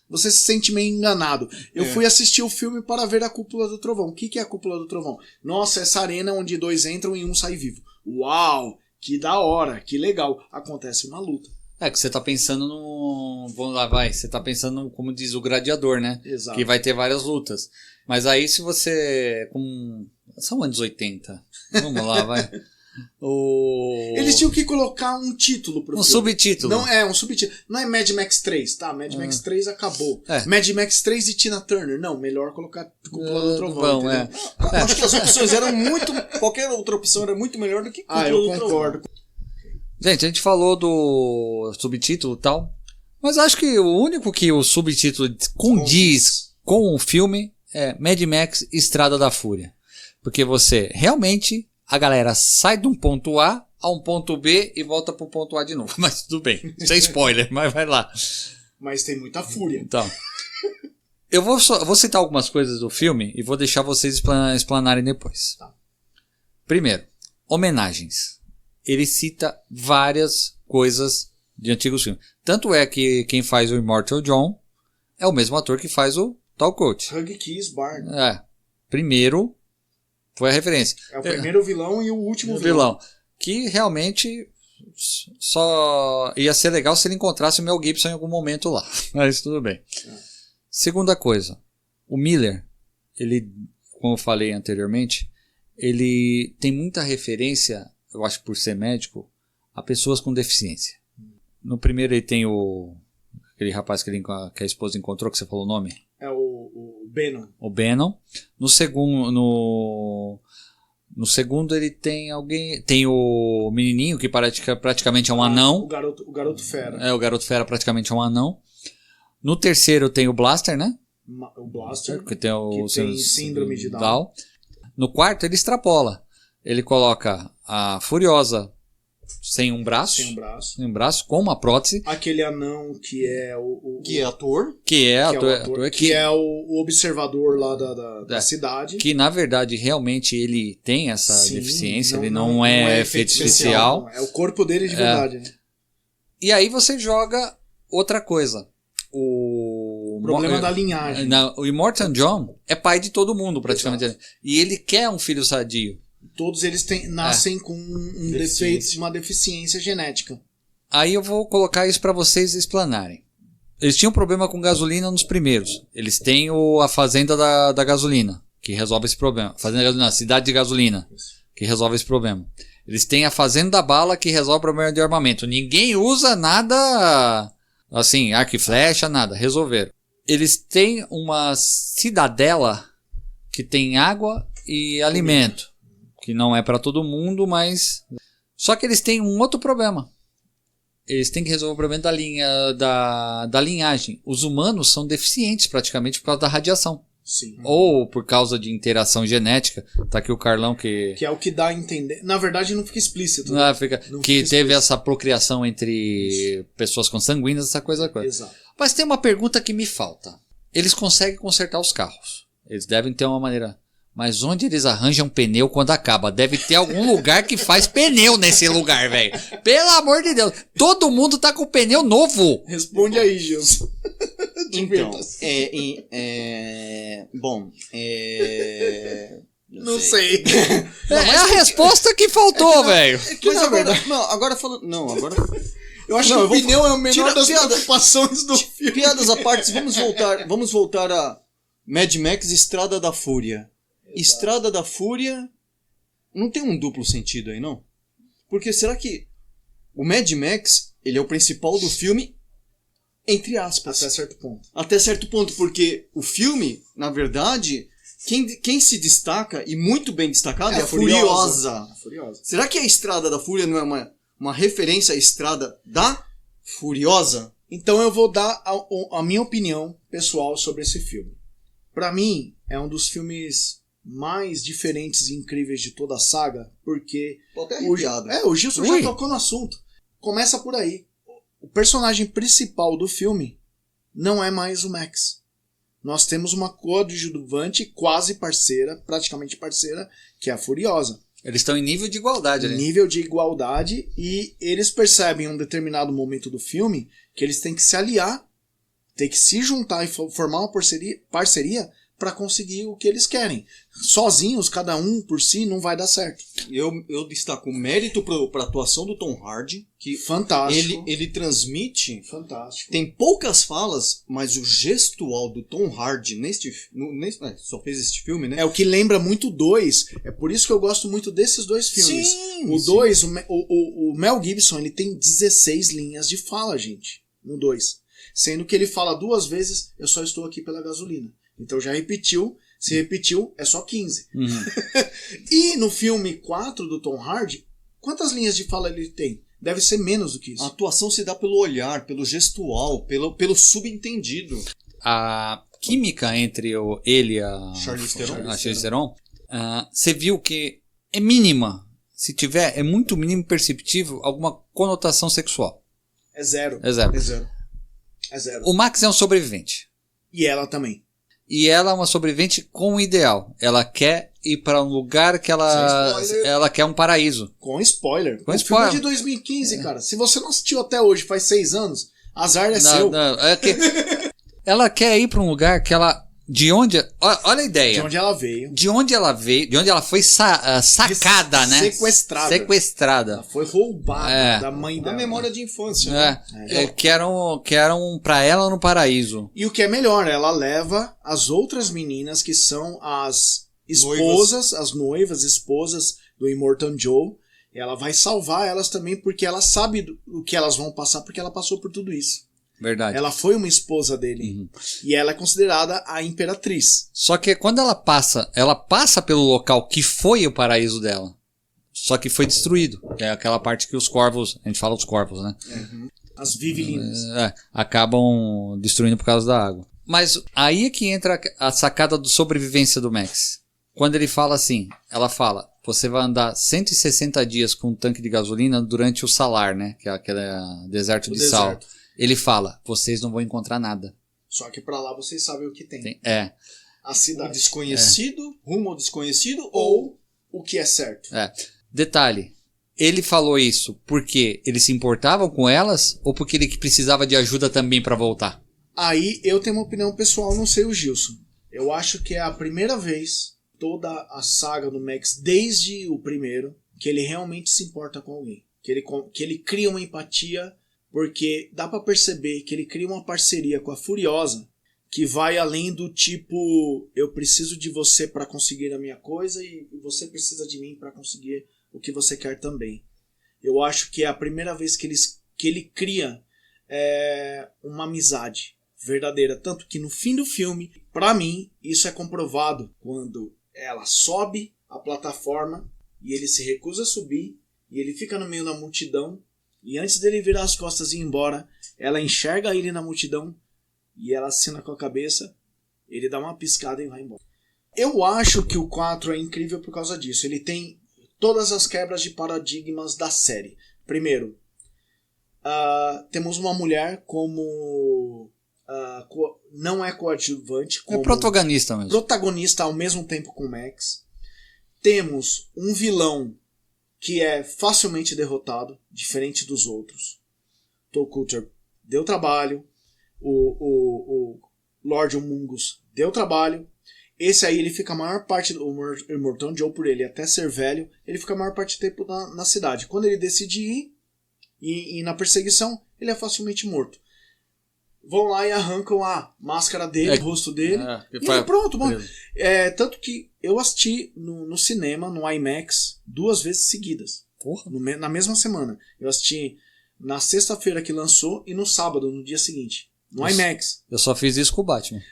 você se sente meio enganado. Eu fui assistir o filme para ver a Cúpula do Trovão. O que é a Cúpula do Trovão? Nossa, essa arena onde 2 entram e um sai vivo. Uau, que da hora, que legal. Acontece uma luta. Que você tá pensando no... Vamos lá, você tá pensando, como diz o Gladiador, né? Exato. Que vai ter várias lutas. Mas aí se você... São anos 80. Vamos lá, vai. Eles tinham que colocar um título pro filme. Subtítulo. Não é um subtítulo. Não é Mad Max 3, tá? Mad Max 3 acabou. Mad Max 3 e Tina Turner. Não, melhor colocar Cúpula do Trovão. Acho que as opções eram muito... Qualquer outra opção era muito melhor do que Cúpula do Trovão. Eu concordo. Gente, a gente falou do subtítulo e tal, mas acho que o único que o subtítulo condiz com o filme é Mad Max Estrada da Fúria. Porque realmente, a galera sai de um ponto A a um ponto B e volta pro ponto A de novo. Mas tudo bem, sem spoiler, mas vai lá. Mas tem muita fúria. Então, eu vou citar algumas coisas do filme e vou deixar vocês explanarem depois. Tá. Primeiro, homenagens. Ele cita várias coisas de antigos filmes. Tanto é que quem faz o Immortal John é o mesmo ator que faz o Tal Coach. Hugh Keys Barn. Primeiro foi a referência. É o primeiro vilão e o último vilão. Que realmente só ia ser legal se ele encontrasse o Mel Gibson em algum momento lá. Mas tudo bem. Segunda coisa. O Miller, ele, como eu falei anteriormente, ele tem muita referência, eu acho por ser médico, a pessoas com deficiência. No primeiro ele tem aquele rapaz que a esposa encontrou, que você falou o nome? É o Bannon. O Bannon. No segundo ele tem alguém... Tem o menininho que praticamente é um anão. O garoto fera. O garoto fera praticamente é um anão. No terceiro tem o Blaster, né? o Blaster, É, que tem síndrome de Down. No quarto ele extrapola. Ele coloca a Furiosa sem um braço. Sem um braço. Sem um braço, com uma prótese. Aquele anão que é Que é ator. Que é o observador lá da cidade. Que na verdade realmente ele tem essa Sim, deficiência, ele não é efeito especial. Não. É o corpo dele de verdade. Né? E aí você joga outra coisa. O problema da linhagem. O Immortan John é pai de todo mundo, praticamente. Exato. E ele quer um filho sadio. Todos eles nascem com um defeito, uma deficiência genética. Aí eu vou colocar isso para vocês explanarem. Eles tinham problema com gasolina nos primeiros. Eles têm a fazenda da gasolina, que resolve esse problema. Fazenda da gasolina, cidade de gasolina, que resolve esse problema. Eles têm a fazenda da bala, que resolve o problema de armamento. Ninguém usa nada assim, arco e flecha, nada. Resolveram. Eles têm uma cidadela que tem água e alimento. Que não é para todo mundo, mas... Só que eles têm um outro problema. Eles têm que resolver o problema da linhagem. Os humanos são deficientes praticamente por causa da radiação. Sim. Ou por causa de interação genética. Tá aqui o Carlão que é o que dá a entender. Na verdade não fica explícito. Não, que teve essa procriação entre pessoas consanguíneas, essa coisa. Exato. Mas tem uma pergunta que me falta. Eles conseguem consertar os carros. Eles devem ter uma maneira... Mas onde eles arranjam pneu quando acaba? Deve ter algum lugar que faz pneu nesse lugar, velho. Pelo amor de Deus. Todo mundo tá com pneu novo. Responde aí, Gilson. Então, não sei. É a resposta que faltou, velho. Mas agora falando... Não, agora... Eu acho que o pneu é o menor das preocupações do filme. Piadas à parte, vamos voltar a Mad Max Estrada da Fúria. Estrada da Fúria não tem um duplo sentido aí, não? Porque será que o Mad Max, ele é o principal do filme, entre aspas. Até certo ponto. Até certo ponto, porque o filme, na verdade, quem se destaca, e muito bem destacado, é a Furiosa. A Furiosa. Será que a Estrada da Fúria não é uma referência à Estrada da Furiosa? Então eu vou dar a minha opinião pessoal sobre esse filme. Pra mim, é um dos filmes mais diferentes e incríveis de toda a saga, porque tô até arrepiado. O Gilson já tocou no assunto. Começa por aí. O personagem principal do filme não é mais o Max. Nós temos uma coadjuvante quase parceira, praticamente parceira, que é a Furiosa. Eles estão em nível de igualdade, né? Nível de igualdade, e eles percebem em um determinado momento do filme que eles têm que se aliar, têm que se juntar e formar uma parceria para conseguir o que eles querem. Sozinhos, cada um por si, não vai dar certo. Eu destaco o mérito para a atuação do Tom Hardy, que fantástico. Ele transmite. Fantástico. Tem poucas falas, mas o gestual do Tom Hardy só fez este filme, né? É o que lembra muito o 2. É por isso que eu gosto muito desses dois filmes. Sim, o 2, o Mel Gibson, ele tem 16 linhas de fala, gente, no 2. Sendo que ele fala 2 vezes, eu só estou aqui pela gasolina. Então já repetiu, se repetiu, é só 15. Uhum. E no filme 4 do Tom Hardy, quantas linhas de fala ele tem? Deve ser menos do que isso. A atuação se dá pelo olhar, pelo gestual, pelo subentendido. A química entre ele e a Charlize Theron, você viu que é mínima. Se tiver, é muito mínimo perceptível alguma conotação sexual. É zero. É zero. É zero. É zero. O Max é um sobrevivente. E ela também. E ela é uma sobrevivente com um ideal. Ela quer ir para um lugar que ela quer um paraíso. Com spoiler. Com o spoiler. filme é de 2015, cara. Se você não assistiu até hoje, faz 6 anos, azar é seu. Ela quer ir para um lugar que ela... Olha a ideia. De onde ela veio. De onde ela foi sacada, né? Sequestrada. Ela foi roubada da mãe dela. Da memória de infância. Que eram pra ela no paraíso. E o que é melhor, ela leva as outras meninas que são as esposas, as noivas, esposas do Immortan Joe. E ela vai salvar elas também porque ela sabe o que elas vão passar, porque ela passou por tudo isso. Verdade. Ela foi uma esposa dele. Uhum. E ela é considerada a imperatriz. Só que quando ela passa pelo local que foi o paraíso dela. Só que foi destruído. Que é aquela parte que os corvos, a gente fala dos corvos, né? Uhum. As vivilinas. Acabam destruindo por causa da água. Mas aí é que entra a sacada do sobrevivência do Max. Quando ele fala assim, ela fala, você vai andar 160 dias com um tanque de gasolina durante o Salar, né? Que é aquele deserto de sal. Ele fala, vocês não vão encontrar nada. Só que pra lá vocês sabem o que tem. A O cidade. desconhecido, rumo ao desconhecido Ou o que é certo. Detalhe, ele falou isso porque eles se importavam com elas ou porque ele precisava de ajuda também pra voltar? Aí eu tenho uma opinião pessoal, não sei o Gilson. Eu acho que é a primeira vez toda a saga do Max, desde o primeiro, que ele realmente se importa com alguém. Que ele cria uma empatia, porque dá pra perceber que ele cria uma parceria com a Furiosa que vai além do tipo, eu preciso de você pra conseguir a minha coisa e você precisa de mim pra conseguir o que você quer também. Eu acho que é a primeira vez que ele cria uma amizade verdadeira. Tanto que no fim do filme, pra mim, isso é comprovado quando ela sobe a plataforma e ele se recusa a subir e ele fica no meio da multidão e antes dele virar as costas e ir embora, ela enxerga ele na multidão e ela assina com a cabeça, ele dá uma piscada e vai embora. Eu acho que o 4 é incrível por causa disso. Ele tem todas as quebras de paradigmas da série. Primeiro, temos uma mulher como não é coadjuvante, como protagonista mesmo. Protagonista ao mesmo tempo com o Max. Temos um vilão que é facilmente derrotado, diferente dos outros. Toll Coulter deu trabalho, o Lord Humungus deu trabalho. Esse aí ele fica a maior parte do Immortan Joe, por ele até ser velho, ele fica a maior parte do tempo na cidade. Quando ele decide ir na perseguição, ele é facilmente morto. Vão lá e arrancam a máscara dele, o rosto dele. E pronto, bom. Tanto que eu assisti no cinema, no IMAX, 2 vezes seguidas. Porra. Na mesma semana. Eu assisti na sexta-feira que lançou e no sábado, no dia seguinte. No IMAX. Eu só fiz isso com o Batman.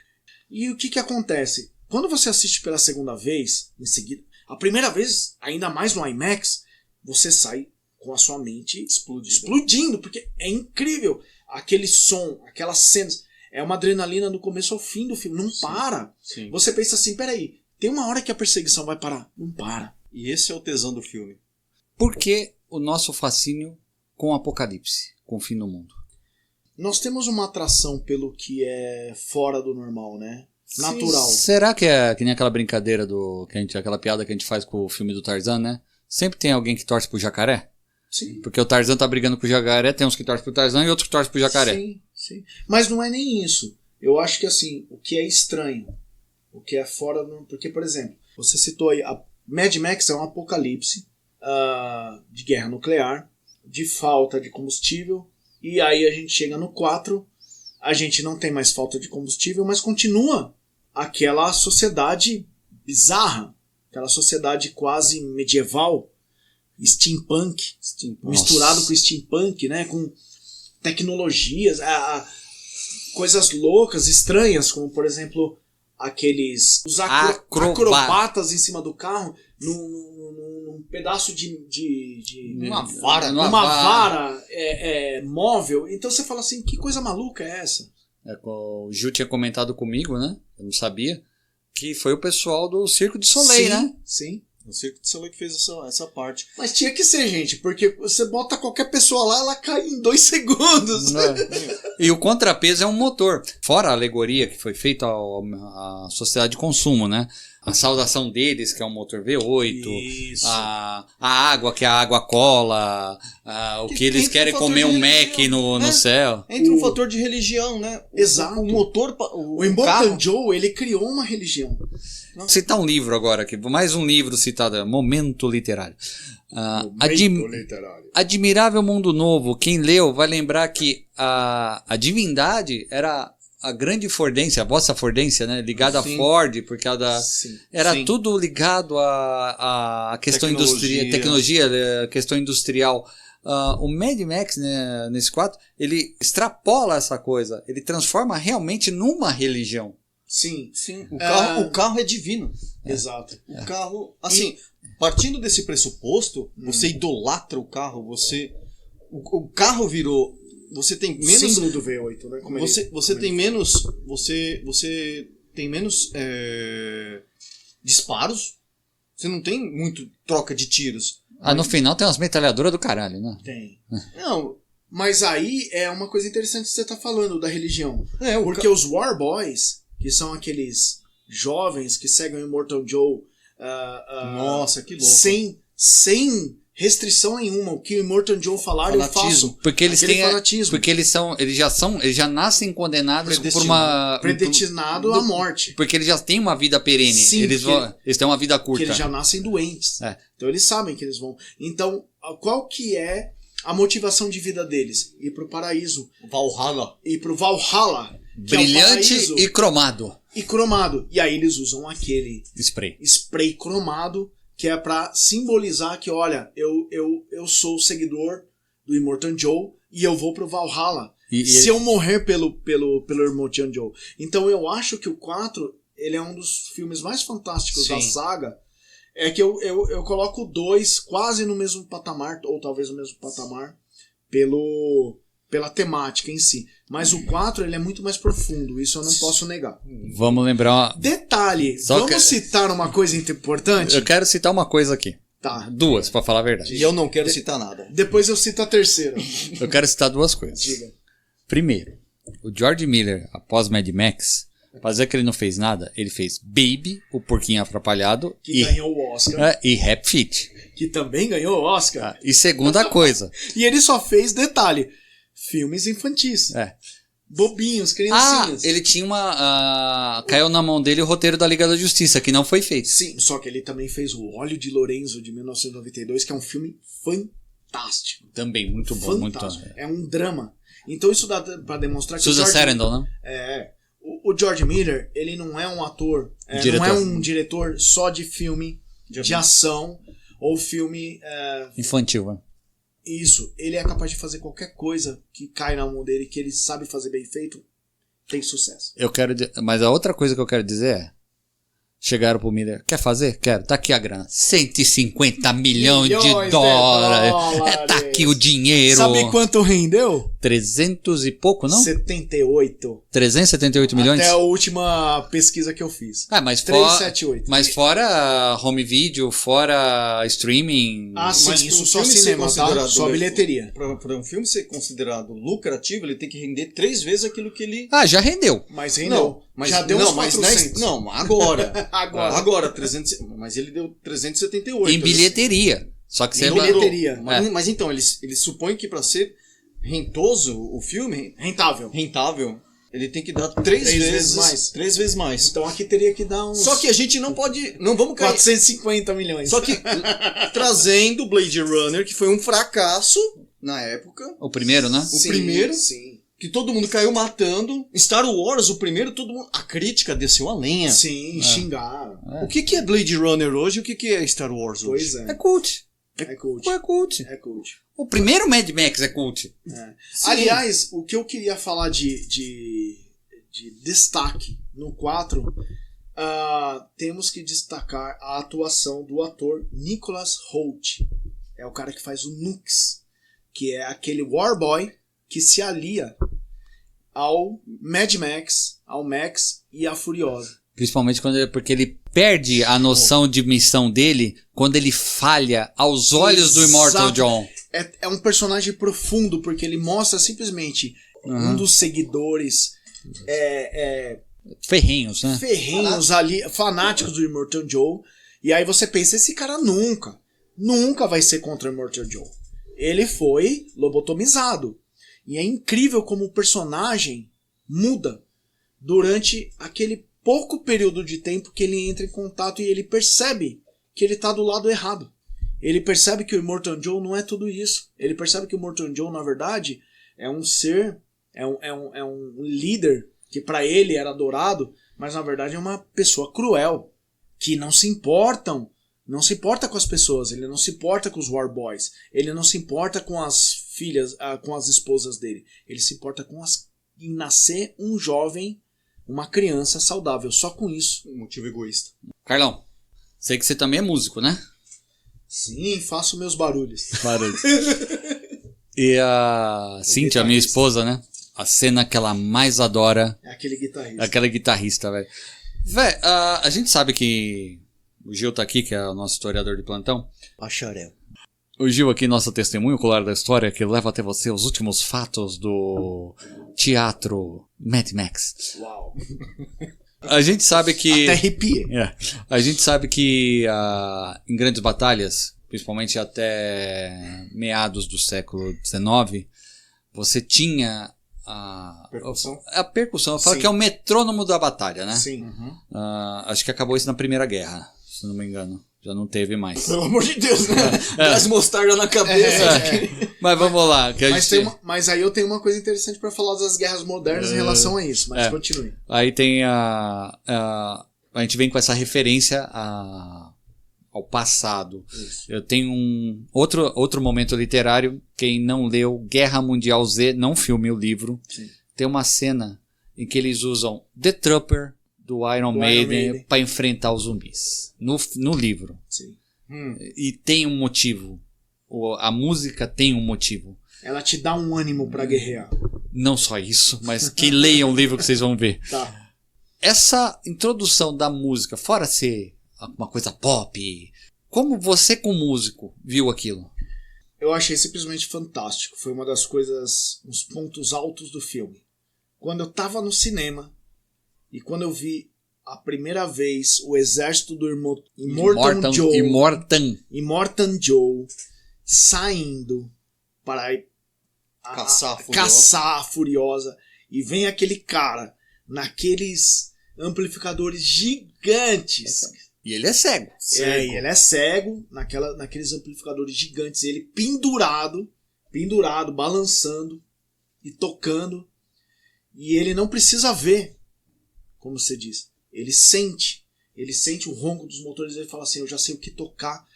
E o que acontece? Quando você assiste pela segunda vez, em seguida, a primeira vez, ainda mais no IMAX, você sai com a sua mente explodindo, porque é incrível. Aquele som, aquelas cenas, é uma adrenalina do começo ao fim do filme, não para. Sim. Você pensa assim, peraí, tem uma hora que a perseguição vai parar, não para. E esse é o tesão do filme. Por que o nosso fascínio com o apocalipse, com o fim do mundo? Nós temos uma atração pelo que é fora do normal, né? Natural. Será que é que nem aquela brincadeira aquela piada que a gente faz com o filme do Tarzan, né? Sempre tem alguém que torce pro jacaré? Sim. Porque o Tarzan tá brigando com o jacaré, tem uns que torcem pro Tarzan e outros que torcem pro jacaré. Sim. Mas não é nem isso. Eu acho que assim, o que é estranho, o que é fora do... Porque, por exemplo, você citou aí, a Mad Max é um apocalipse de guerra nuclear, de falta de combustível, e aí a gente chega no 4, a gente não tem mais falta de combustível, mas continua aquela sociedade bizarra, aquela sociedade quase medieval, steampunk. Misturado com steampunk, né? Com tecnologias, coisas loucas, estranhas, como por exemplo os acrobatas em cima do carro, num pedaço de uma vara, móvel. Então você fala assim, que coisa maluca é essa? O Gil tinha comentado comigo, né? Eu não sabia. Que foi o pessoal do Cirque du Soleil, né? Sim. O Cirque du Soleil que fez essa parte. Mas tinha que ser, gente, porque você bota qualquer pessoa lá, ela cai em 2 segundos. E o contrapeso é um motor. Fora a alegoria que foi feita à sociedade de consumo, né? A saudação deles, que é um motor V8. Isso. A água, que é a água cola. O que eles querem comer um Mac no céu. Entra um fator de religião, né? Exato. O motor... O Immortan Joe, ele criou uma religião. Vou citar um livro agora aqui, mais um livro citado, Momento Literário. Admirável Mundo Novo, quem leu vai lembrar que a divindade era a grande Fordência, a vossa Fordência, né? Ligada a Ford, porque era tudo ligado à questão industrial, tecnologia, questão industrial. O Mad Max, né, nesse 4, ele extrapola essa coisa, ele transforma realmente numa religião. Sim. O carro é divino. Exato. O carro, assim, partindo desse pressuposto, você idolatra o carro, o carro virou você tem menos... Símbolo do V8, né? Como Você tem menos... Você tem menos disparos. Você não tem muito troca de tiros. No final tem umas metralhadoras do caralho, né? Tem. Não, Mas aí é uma coisa interessante que você tá falando da religião. o Porque os War Boys, que são aqueles jovens que seguem o Immortal Joe Nossa, que louco. sem restrição nenhuma. O que o Immortal Joe falar, eu faço. Porque eles Aquele têm. fanatismo. Porque eles já nascem condenados por predestinado à morte. Porque eles já têm uma vida perene. Sim, eles têm uma vida curta. Que eles já nascem doentes. É. Então eles sabem que eles vão. Então, qual que é a motivação de vida deles? Ir pro paraíso. Valhalla. Ir pro Valhalla. que é o Brilhante paraíso, e cromado. e cromado. E aí eles usam aquele Spray cromado, que é pra simbolizar que, olha, eu sou o seguidor do Immortal Joe e eu vou pro Valhalla. Se eu morrer pelo Immortal Joe. Então eu acho que o 4, ele é um dos filmes mais fantásticos da saga. É que eu coloco o 2 quase no mesmo patamar, ou talvez no mesmo patamar, pela temática em si. Mas o 4, ele é muito mais profundo, isso eu não posso negar. Vamos lembrar. Detalhe, vamos citar uma coisa importante? Eu quero citar uma coisa aqui. Tá. 2, pra falar a verdade. E eu não quero citar nada. Depois eu cito a terceira. Eu quero citar 2 coisas. Diga. Primeiro, o George Miller, após Mad Max, fazer que ele não fez nada, ele fez Baby, o Porquinho Atrapalhado, Que ganhou o Oscar. e Rap Fit. Que também ganhou o Oscar. E segunda coisa. E ele só fez, detalhe, filmes infantis. Bobinhos, criancinhas. Ele tinha caiu na mão dele o roteiro da Liga da Justiça, que não foi feito. Sim, só que ele também fez o Óleo de Lorenzo, de 1992, que é um filme fantástico. Também, muito bom. Fantástico. É um drama. Então isso dá pra demonstrar que Susan Sarandon, né? O George Miller, ele não é um ator, não é um diretor só de filme, de ação, ou filme... Infantil, né? Isso, ele é capaz de fazer qualquer coisa que cai na mão dele, que ele sabe fazer bem feito, tem sucesso. Mas a outra coisa que eu quero dizer é, chegaram pro Miller, quer fazer? Quero, tá aqui a grana. 150 milhões de dólares. Tá aqui o dinheiro. Sabe quanto rendeu? 300 e pouco, não? 78. 378 milhões? Até a última pesquisa que eu fiz. Mas 378. Mas fora home video, fora streaming... Sim, mas isso pro só filme cinema, ser tá? considerado Só bilheteria. Para um filme ser considerado lucrativo, ele tem que render 3 vezes aquilo que ele... já rendeu. Mas rendeu. Mas já deu uns 400. Agora. Agora, 300, mas ele deu 378. Em bilheteria. Só que Em bilheteria. Mas então, eles supõem que para ser rentoso o filme... Rentável, ele tem que dar 3 vezes mais. 3 vezes mais. Então aqui teria que dar uns... Só que a gente não pode... Não vamos cair... 450 milhões. Só que trazendo Blade Runner, que foi um fracasso na época. O primeiro, né? Primeiro. Sim. Que todo mundo caiu matando. Star Wars, o primeiro, todo mundo... A crítica desceu a lenha. Sim, xingaram. O que é Blade Runner hoje e o que é Star Wars hoje? Pois é. É cult. É cult. É cult. É cult. O primeiro Mad Max é cult. Aliás, o que eu queria falar de destaque no 4, temos que destacar a atuação do ator Nicholas Hoult. É o cara que faz o Nux, que é aquele Warboy que se alia ao Mad Max, ao Max e à Furiosa. Principalmente porque ele perde a noção de missão dele quando ele falha aos olhos do Immortal John. É um personagem profundo, porque ele mostra simplesmente um dos seguidores ferrenhos, né? Ferrenhos ali, fanáticos do Immortal Joe. E aí você pensa, esse cara nunca vai ser contra o Immortal Joe. Ele foi lobotomizado. E é incrível como o personagem muda durante aquele pouco período de tempo que ele entra em contato e ele percebe que ele está do lado errado. Ele percebe que o Immortal Joe não é tudo isso. Ele percebe que o Immortal Joe, na verdade, é um ser, é um líder que para ele era adorado, mas na verdade é uma pessoa cruel, que não se importa com as pessoas, ele não se importa com os War Boys, ele não se importa com as filhas, com as esposas dele, ele se importa em nascer um jovem, uma criança saudável, só com isso. Um motivo egoísta. Carlão, sei que você também é músico, né? Sim, faço meus barulhos. E a Cíntia, minha esposa, né? A cena que ela mais adora É aquele guitarrista. aquela guitarrista, velho. Véi, a gente sabe que o Gil tá aqui, que é o nosso historiador de plantão. Bacharel. O Gil aqui, nosso testemunho ocular da história, que leva até você os últimos fatos do teatro Mad Max. Uau. A gente sabe que... Até arrepiei. A gente sabe que em grandes batalhas, principalmente até meados do século XIX, você tinha a percussão. Eu falo Sim. que é o metrônomo da batalha, né? Sim. Acho que acabou isso na Primeira Guerra, se não me engano. Já não teve mais. Pelo amor de Deus, né? Gás mostarda na cabeça. Mas vamos lá. Que a gente... Mas aí eu tenho uma coisa interessante pra falar das guerras modernas em relação a isso, mas continue. Aí tem a gente vem com essa referência ao passado. Isso. Eu tenho outro momento literário. Quem não leu Guerra Mundial Z, não filme o livro. Sim. Tem uma cena em que eles usam The Trooper do Iron Maiden para enfrentar os zumbis. No livro. Sim. E tem um motivo. A música tem um motivo. Ela te dá um ânimo pra guerrear. Não só isso, mas que leiam o livro que vocês vão ver. Tá. Essa introdução da música, fora ser uma coisa pop, como você como músico viu aquilo? Eu achei simplesmente fantástico. Foi uma das coisas, uns pontos altos do filme. Quando eu tava no cinema e quando eu vi a primeira vez o exército do Immortan Joe saindo para caçar a Furiosa, e vem aquele cara naqueles amplificadores gigantes. E ele é cego. E ele é cego naqueles amplificadores gigantes, ele pendurado, balançando e tocando. E ele não precisa ver, como você diz. Ele sente o ronco dos motores, ele fala assim, eu já sei o que tocar.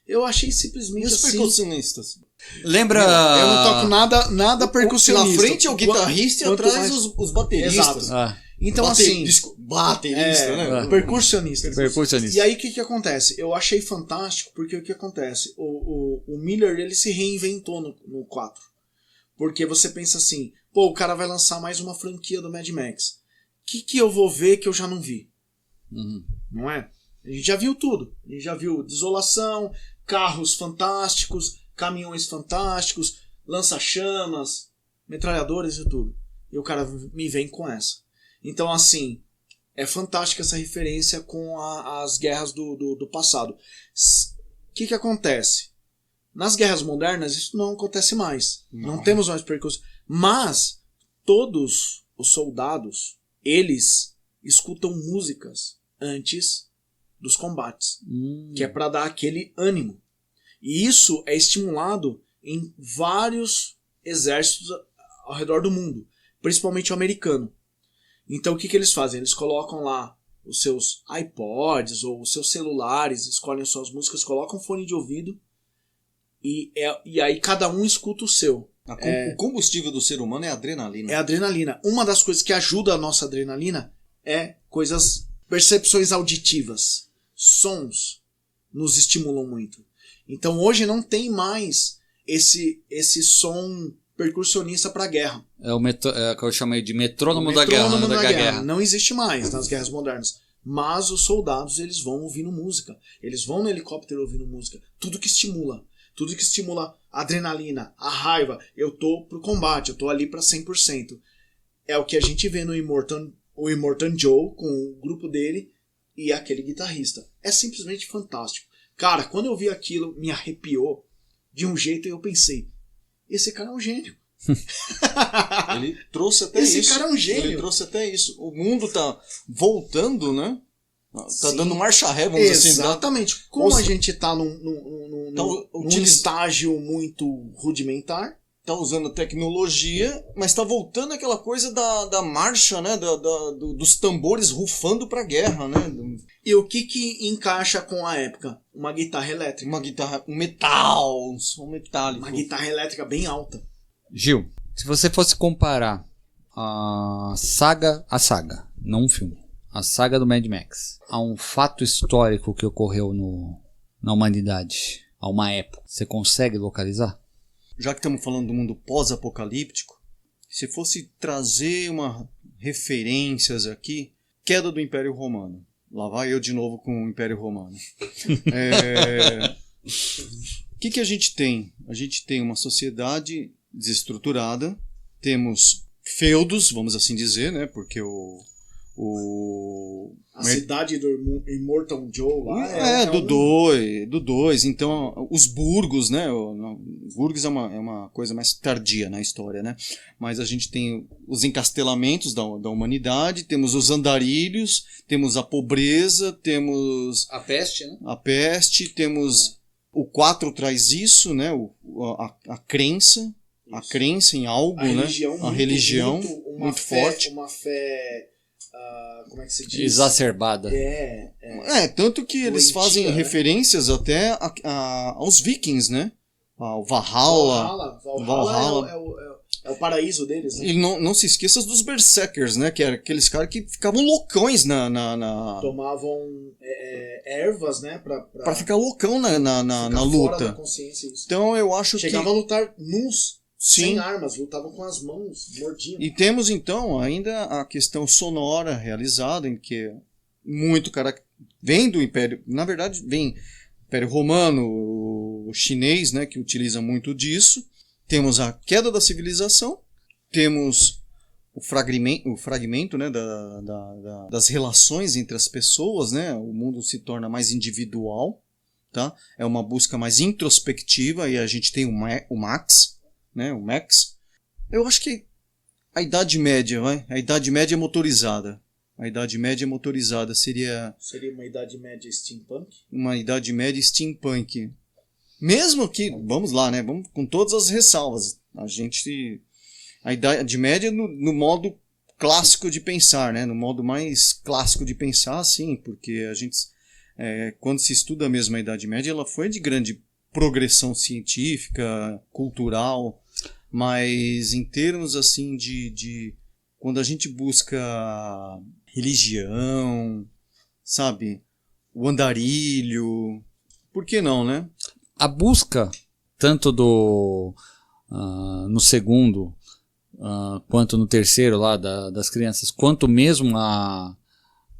Eu achei simplesmente E os assim... percussionistas? Lembra... Eu não toco nada percussionista. Na frente é o guitarrista e atrás os bateristas. Exato. Então assim... Baterista, né? Percussionista. Percussionista. E aí o que acontece? Eu achei fantástico porque o que acontece? O Miller, ele se reinventou no 4. Porque você pensa assim, pô, o cara vai lançar mais uma franquia do Mad Max. O que eu vou ver que eu já não vi? Não é? A gente já viu tudo. A gente já viu Desolação, carros fantásticos, caminhões fantásticos, lança-chamas, metralhadores e tudo. E o cara me vem com essa. Então, assim, é fantástica essa referência com as guerras do passado. O que acontece? Nas guerras modernas, isso não acontece mais. Não temos mais percurso. Mas, todos os soldados, eles escutam músicas antes dos combates. Que é para dar aquele ânimo. E isso é estimulado em vários exércitos ao redor do mundo. Principalmente o americano. Então o que eles fazem? Eles colocam lá os seus iPods ou os seus celulares, escolhem as suas músicas, colocam fone de ouvido e aí cada um escuta o seu. O combustível do ser humano é a adrenalina. É a adrenalina. Uma das coisas que ajuda a nossa adrenalina é percepções auditivas. Sons nos estimulam muito. Então hoje não tem mais esse som percussionista para a guerra. É o que eu chamei de metrônomo da guerra. Não existe mais nas guerras modernas. Mas os soldados, eles vão ouvindo música. Eles vão no helicóptero ouvindo música. Tudo que estimula a adrenalina, a raiva. Eu tô pro combate, eu tô ali para 100%. É o que a gente vê no Immortan Joe, com o grupo dele e aquele guitarrista. É simplesmente fantástico. Cara, quando eu vi aquilo, me arrepiou de um jeito e eu pensei, esse cara é um gênio. Ele trouxe até isso. Esse cara é um gênio. Ele trouxe até isso. O mundo tá voltando, né? Tá dando marcha ré, vamos dizer assim. Exatamente. Como a gente tá num estágio muito rudimentar. Tá usando a tecnologia, mas tá voltando aquela coisa da marcha, né? Dos tambores rufando pra guerra, né? E o que encaixa com a época? Uma guitarra elétrica. Um som metálico. Uma guitarra elétrica bem alta. Gil, se você fosse comparar a saga, não um filme, a saga do Mad Max, a um fato histórico que ocorreu na humanidade, a uma época, você consegue localizar? já que estamos falando do mundo pós-apocalíptico, se fosse trazer uma referências aqui, queda do Império Romano. Lá vai eu de novo com o Império Romano. O que a gente tem? A gente tem uma sociedade desestruturada, temos feudos, vamos assim dizer, né? Porque a cidade do Immortal Joe lá do 2. Então, os burgos, né? Burgos é uma coisa mais tardia na história, né? Mas a gente tem os encastelamentos da humanidade, temos os andarilhos, temos a pobreza, temos a peste, né? A peste, temos o 4 traz isso, né? A crença. A crença em algo, né? A religião muito forte. Uma fé, como é que se diz? Exacerbada. Tanto que eles fazem referências até aos vikings, né? Ao Valhalla. Valhalla é o paraíso deles, né? E não se esqueça dos berserkers, né? Que eram aqueles caras que ficavam loucões Tomavam ervas, né? Pra ficar loucão na luta. Fora da consciência, isso. Então eu acho Chegavam a lutar nus. Sim. Sem armas, lutavam com as mãos, mordiam. E temos então ainda a questão sonora realizada, em que muito cara vem do Império, na verdade vem Império Romano, o chinês, né, que utiliza muito disso. Temos a queda da civilização, temos o fragmento, né, das relações entre as pessoas, né, o mundo se torna mais individual, tá? É uma busca mais introspectiva e a gente tem o Max, né, o Max. Eu acho que a Idade Média, a Idade Média motorizada. A Idade Média motorizada seria uma Idade Média steampunk? Uma Idade Média steampunk. Mesmo que, vamos lá, né, vamos com todas as ressalvas. A Idade Média no modo clássico de pensar, né, no modo mais clássico de pensar, sim, porque a gente, quando se estuda mesmo a Idade Média, ela foi de grande progressão científica, cultural, mas em termos assim de quando a gente busca religião, sabe, o andarilho, por que não, né? A busca tanto no segundo quanto no terceiro lá das crianças, quanto mesmo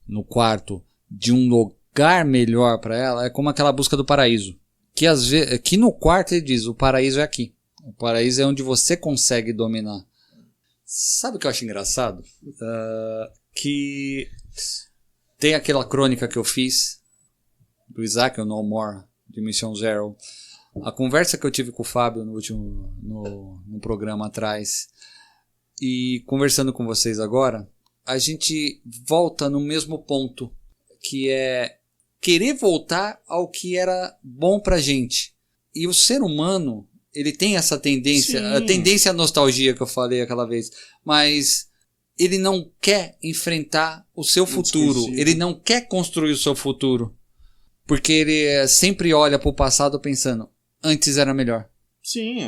no quarto de um lugar melhor para ela, é como aquela busca do paraíso. Que às vezes, aqui no quarto ele diz, o paraíso é aqui. O paraíso é onde você consegue dominar. Sabe o que eu acho engraçado? Que tem aquela crônica que eu fiz do Isaac, o No More, de Mission Zero. A conversa que eu tive com o Fábio no programa atrás e conversando com vocês agora, a gente volta no mesmo ponto, que é querer voltar ao que era bom pra gente. E o ser humano, ele tem essa tendência, Sim. A tendência à nostalgia que eu falei aquela vez, mas ele não quer enfrentar o seu futuro, ele não quer construir o seu futuro, porque ele sempre olha pro passado pensando, antes era melhor. Sim,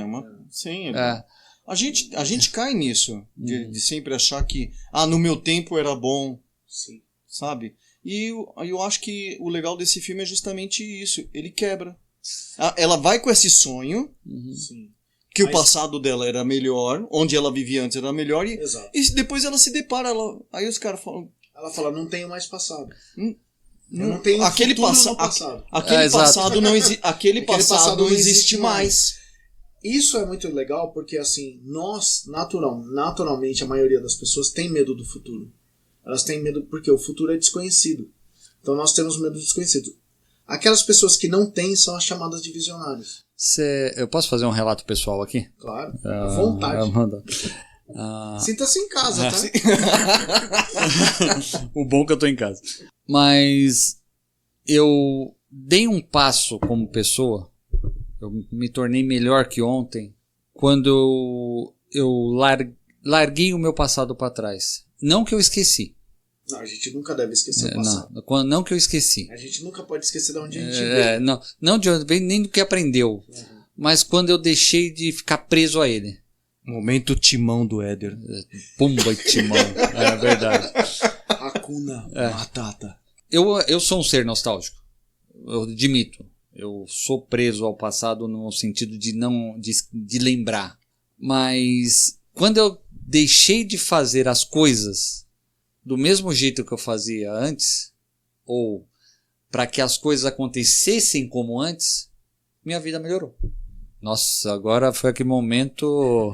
A gente cai nisso, de sempre achar que, no meu tempo era bom, sim, sabe? E eu acho que o legal desse filme é justamente isso. Ele quebra. Ela vai com esse sonho, sim, que o passado dela era melhor, onde ela vivia antes era melhor, e depois ela se depara. Aí os caras falam... Ela fala, não tenho mais passado. Eu não tenho aquele futuro no passado. Aquele passado não existe mais. Isso é muito legal porque, assim, nós, naturalmente, a maioria das pessoas tem medo do futuro. Elas têm medo porque o futuro é desconhecido. Então nós temos medo do desconhecido. Aquelas pessoas que não têm são as chamadas de visionários. Eu posso fazer um relato pessoal aqui? Claro, à vontade. Sinta-se em casa, tá? O bom é que eu tô em casa. Mas eu dei um passo como pessoa, eu me tornei melhor que ontem, quando eu larguei o meu passado para trás. Não que eu esqueci. Não, a gente nunca deve esquecer o passado. Não que eu esqueci. A gente nunca pode esquecer de onde a gente veio. Não de onde veio, nem do que aprendeu. Mas quando eu deixei de ficar preso a ele. Momento timão do Éder. Pumba e timão. É verdade. Hakuna Matata. Eu sou um ser nostálgico. Eu admito. Eu sou preso ao passado no sentido de lembrar. Mas quando eu deixei de fazer as coisas do mesmo jeito que eu fazia antes, ou para que as coisas acontecessem como antes, minha vida melhorou. Nossa, agora foi aquele momento...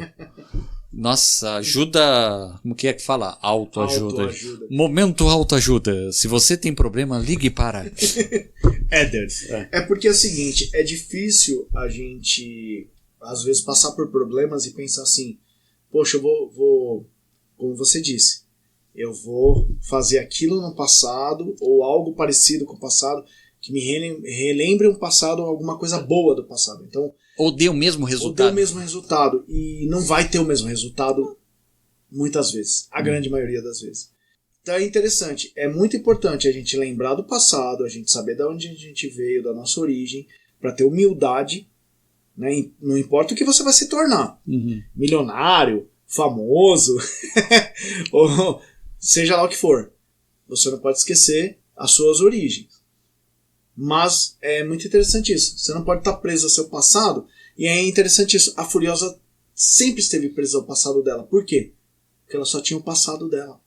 Nossa, ajuda... Como que é que fala? Autoajuda. Momento autoajuda. Se você tem problema, ligue para... Éder. É porque é o seguinte, é difícil a gente, às vezes, passar por problemas e pensar assim, poxa, eu vou como você disse, eu vou fazer aquilo no passado, ou algo parecido com o passado, que me relembre um passado, alguma coisa boa do passado. Então, ou dê o mesmo resultado. Ou dê o mesmo resultado. E não vai ter o mesmo resultado muitas vezes. A grande maioria das vezes. Então é interessante. É muito importante a gente lembrar do passado, a gente saber de onde a gente veio, da nossa origem, para ter humildade. Né? Não importa o que você vai se tornar. Milionário, famoso, ou seja lá o que for. Você não pode esquecer as suas origens. Mas é muito interessante isso. Você não pode estar preso ao seu passado. E é interessante isso. A Furiosa sempre esteve presa ao passado dela. Por quê? Porque ela só tinha o passado dela.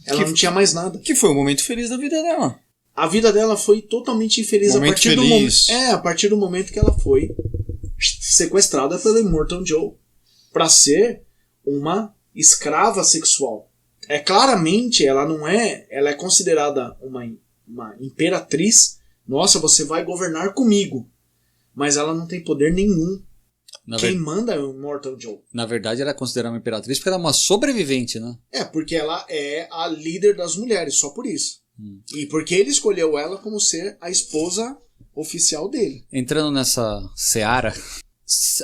Ela não tinha mais nada. Que foi o momento feliz da vida dela. A vida dela foi totalmente infeliz a partir do momento que ela foi sequestrada pelo Immortal Joe para ser uma escrava sexual. Claramente ela não é, ela é considerada uma imperatriz. Nossa, você vai governar comigo. Mas ela não tem poder nenhum. Quem manda é o Immortal Joe. Na verdade, ela é considerada uma imperatriz porque ela é uma sobrevivente, né? Porque ela é a líder das mulheres, só por isso. E porque ele escolheu ela como ser a esposa oficial dele. Entrando nessa seara,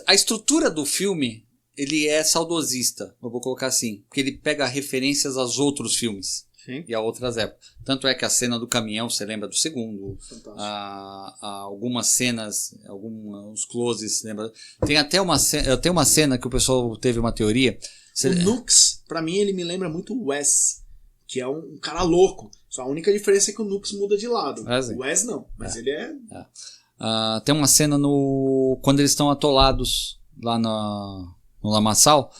a estrutura do filme, ele é saudosista, eu vou colocar assim, porque ele pega referências aos outros filmes. Sim. E a outras épocas. Tanto é que a cena do caminhão, você lembra do segundo. Algumas cenas, alguns closes, lembra? Tem até uma cena que o pessoal teve uma teoria. O Nux, pra mim, ele me lembra muito o Wes, que é um cara louco. Só a única diferença é que o Nux muda de lado. O Wes não, mas ele é... Tem uma cena quando eles estão atolados lá no lamaçal,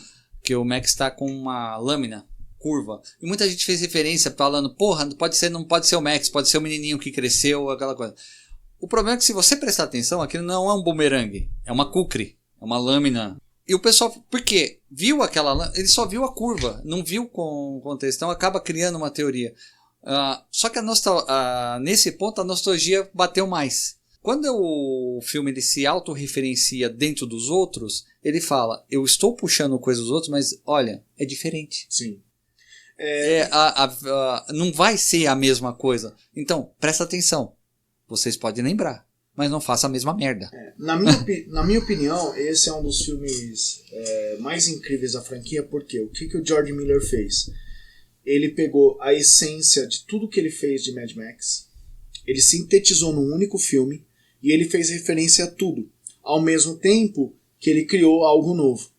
que o Max está com uma lâmina curva. E muita gente fez referência falando, porra, não pode ser o Max, pode ser o menininho que cresceu, aquela coisa. O problema é que se você prestar atenção, aquilo não é um bumerangue, é uma kukri, é uma lâmina. E o pessoal, por quê? Viu aquela lâmina, ele só viu a curva, não viu com o contexto, então acaba criando uma teoria. Só que nesse ponto a nostalgia bateu mais. Quando o filme ele se autorreferencia dentro dos outros, ele fala, eu estou puxando coisas dos outros, mas olha, é diferente. Sim. Não vai ser a mesma coisa. Então, presta atenção. Vocês podem lembrar, mas não faça a mesma merda. Na minha opinião, esse é um dos filmes mais incríveis da franquia, porque o que o George Miller fez? Ele pegou a essência de tudo que ele fez de Mad Max, ele sintetizou num único filme, e ele fez referência a tudo, ao mesmo tempo que ele criou algo novo.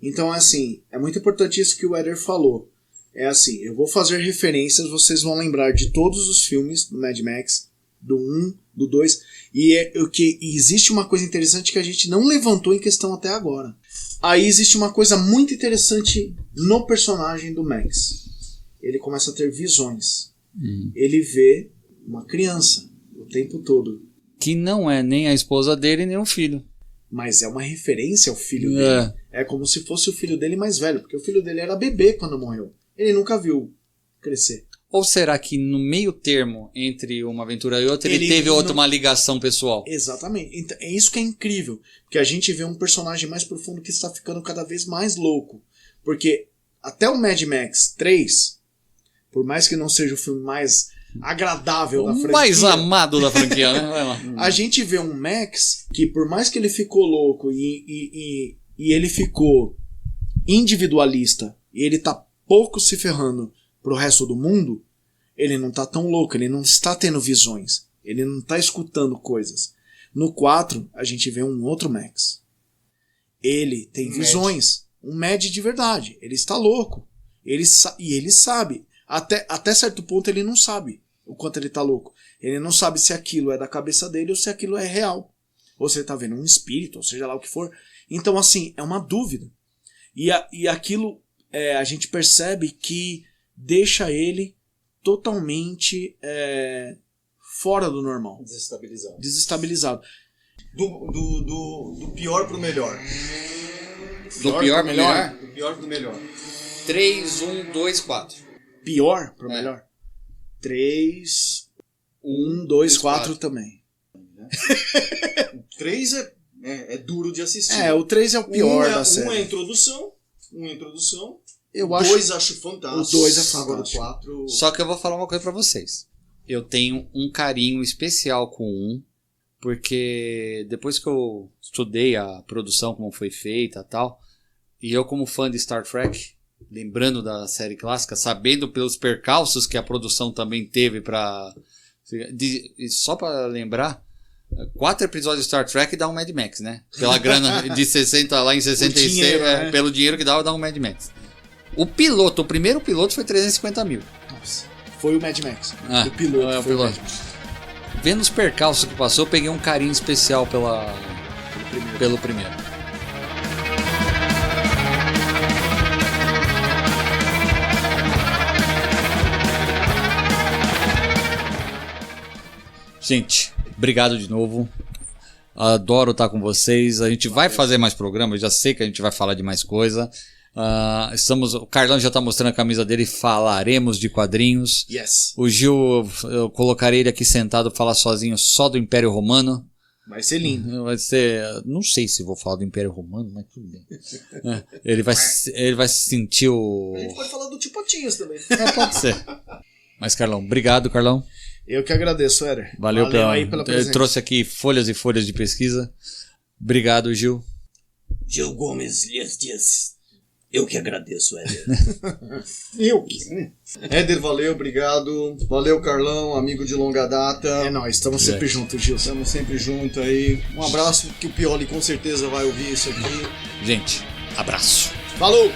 Então, assim, é muito importante isso que o Éder falou. É assim, eu vou fazer referências, vocês vão lembrar de todos os filmes do Mad Max, do 1, do 2, e existe uma coisa interessante que a gente não levantou em questão até agora. Aí existe uma coisa muito interessante no personagem do Max. Ele começa a ter visões. Ele vê uma criança o tempo todo. Que não é nem a esposa dele, nem o filho. Mas é uma referência ao filho dele. É como se fosse o filho dele mais velho, porque o filho dele era bebê quando morreu. Ele nunca viu crescer. Ou será que no meio termo entre uma aventura e outra ele teve uma ligação pessoal? Exatamente. Então, é isso que é incrível. Porque a gente vê um personagem mais profundo que está ficando cada vez mais louco. Porque até o Mad Max 3, por mais que não seja o filme mais agradável da franquia, o mais amado da franquia, né? Vai lá. A gente vê um Max que, por mais que ele ficou louco e ele ficou individualista e ele tá pouco se ferrando pro resto do mundo, ele não tá tão louco, ele não está tendo visões, ele não tá escutando coisas. No 4, a gente vê um outro Max. Ele tem visões, um Mad de verdade, ele está louco. Ele sabe, até certo ponto ele não sabe o quanto ele tá louco. Ele não sabe se aquilo é da cabeça dele ou se aquilo é real. ou se ele tá vendo um espírito, ou seja lá o que for. Então, assim, é uma dúvida. E aquilo a gente percebe que deixa ele totalmente fora do normal. Desestabilizado. Do pior pro melhor. Do pior pro melhor? Do pior pro melhor. 3, 1, 2, 4. Pior pro melhor? 3, 1, 2, 4 também. 3 é duro de assistir. O 3 é o pior da série. Um é introdução. Eu o acho, 2 acho fantástico. O 2 é fantástico. Agora o 4... Só que eu vou falar uma coisa pra vocês. Eu tenho um carinho especial com o 1, porque depois que eu estudei a produção, como foi feita e tal, e eu como fã de Star Trek, lembrando da série clássica, sabendo pelos percalços que a produção também teve só pra lembrar, 4 episódios de Star Trek dá um Mad Max, né? Pela grana de 60 lá em 66, dinheiro, né? Pelo dinheiro que dá um Mad Max. O primeiro piloto foi 350 mil. Nossa, foi o Mad Max. O piloto foi o Mad Max. Vendo os percalços que passou, eu peguei um carinho especial pelo primeiro. Gente, obrigado de novo. Adoro estar com vocês. A gente vai fazer mais programas, já sei que a gente vai falar de mais coisa. O Carlão já está mostrando a camisa dele. Falaremos de quadrinhos. Yes. O Gil, eu colocarei ele aqui sentado falar sozinho só do Império Romano. Vai ser lindo. Vai ser. Não sei se vou falar do Império Romano, mas tudo bem. Ele vai sentir o. A gente pode falar do Tio Patinhas também. Pode ser. Mas, Carlão, obrigado, Carlão. Eu que agradeço, Éder. Valeu aí pela presença. Ele trouxe aqui folhas e folhas de pesquisa. Obrigado, Gil. Gil Gomes Lias Dias. Eu que agradeço, Éder. Éder, valeu, obrigado. Valeu, Carlão, amigo de longa data. É nóis, estamos sempre juntos, Gil. Estamos sempre juntos aí. Um abraço, que o Pioli com certeza vai ouvir isso aqui. Gente, abraço. Falou!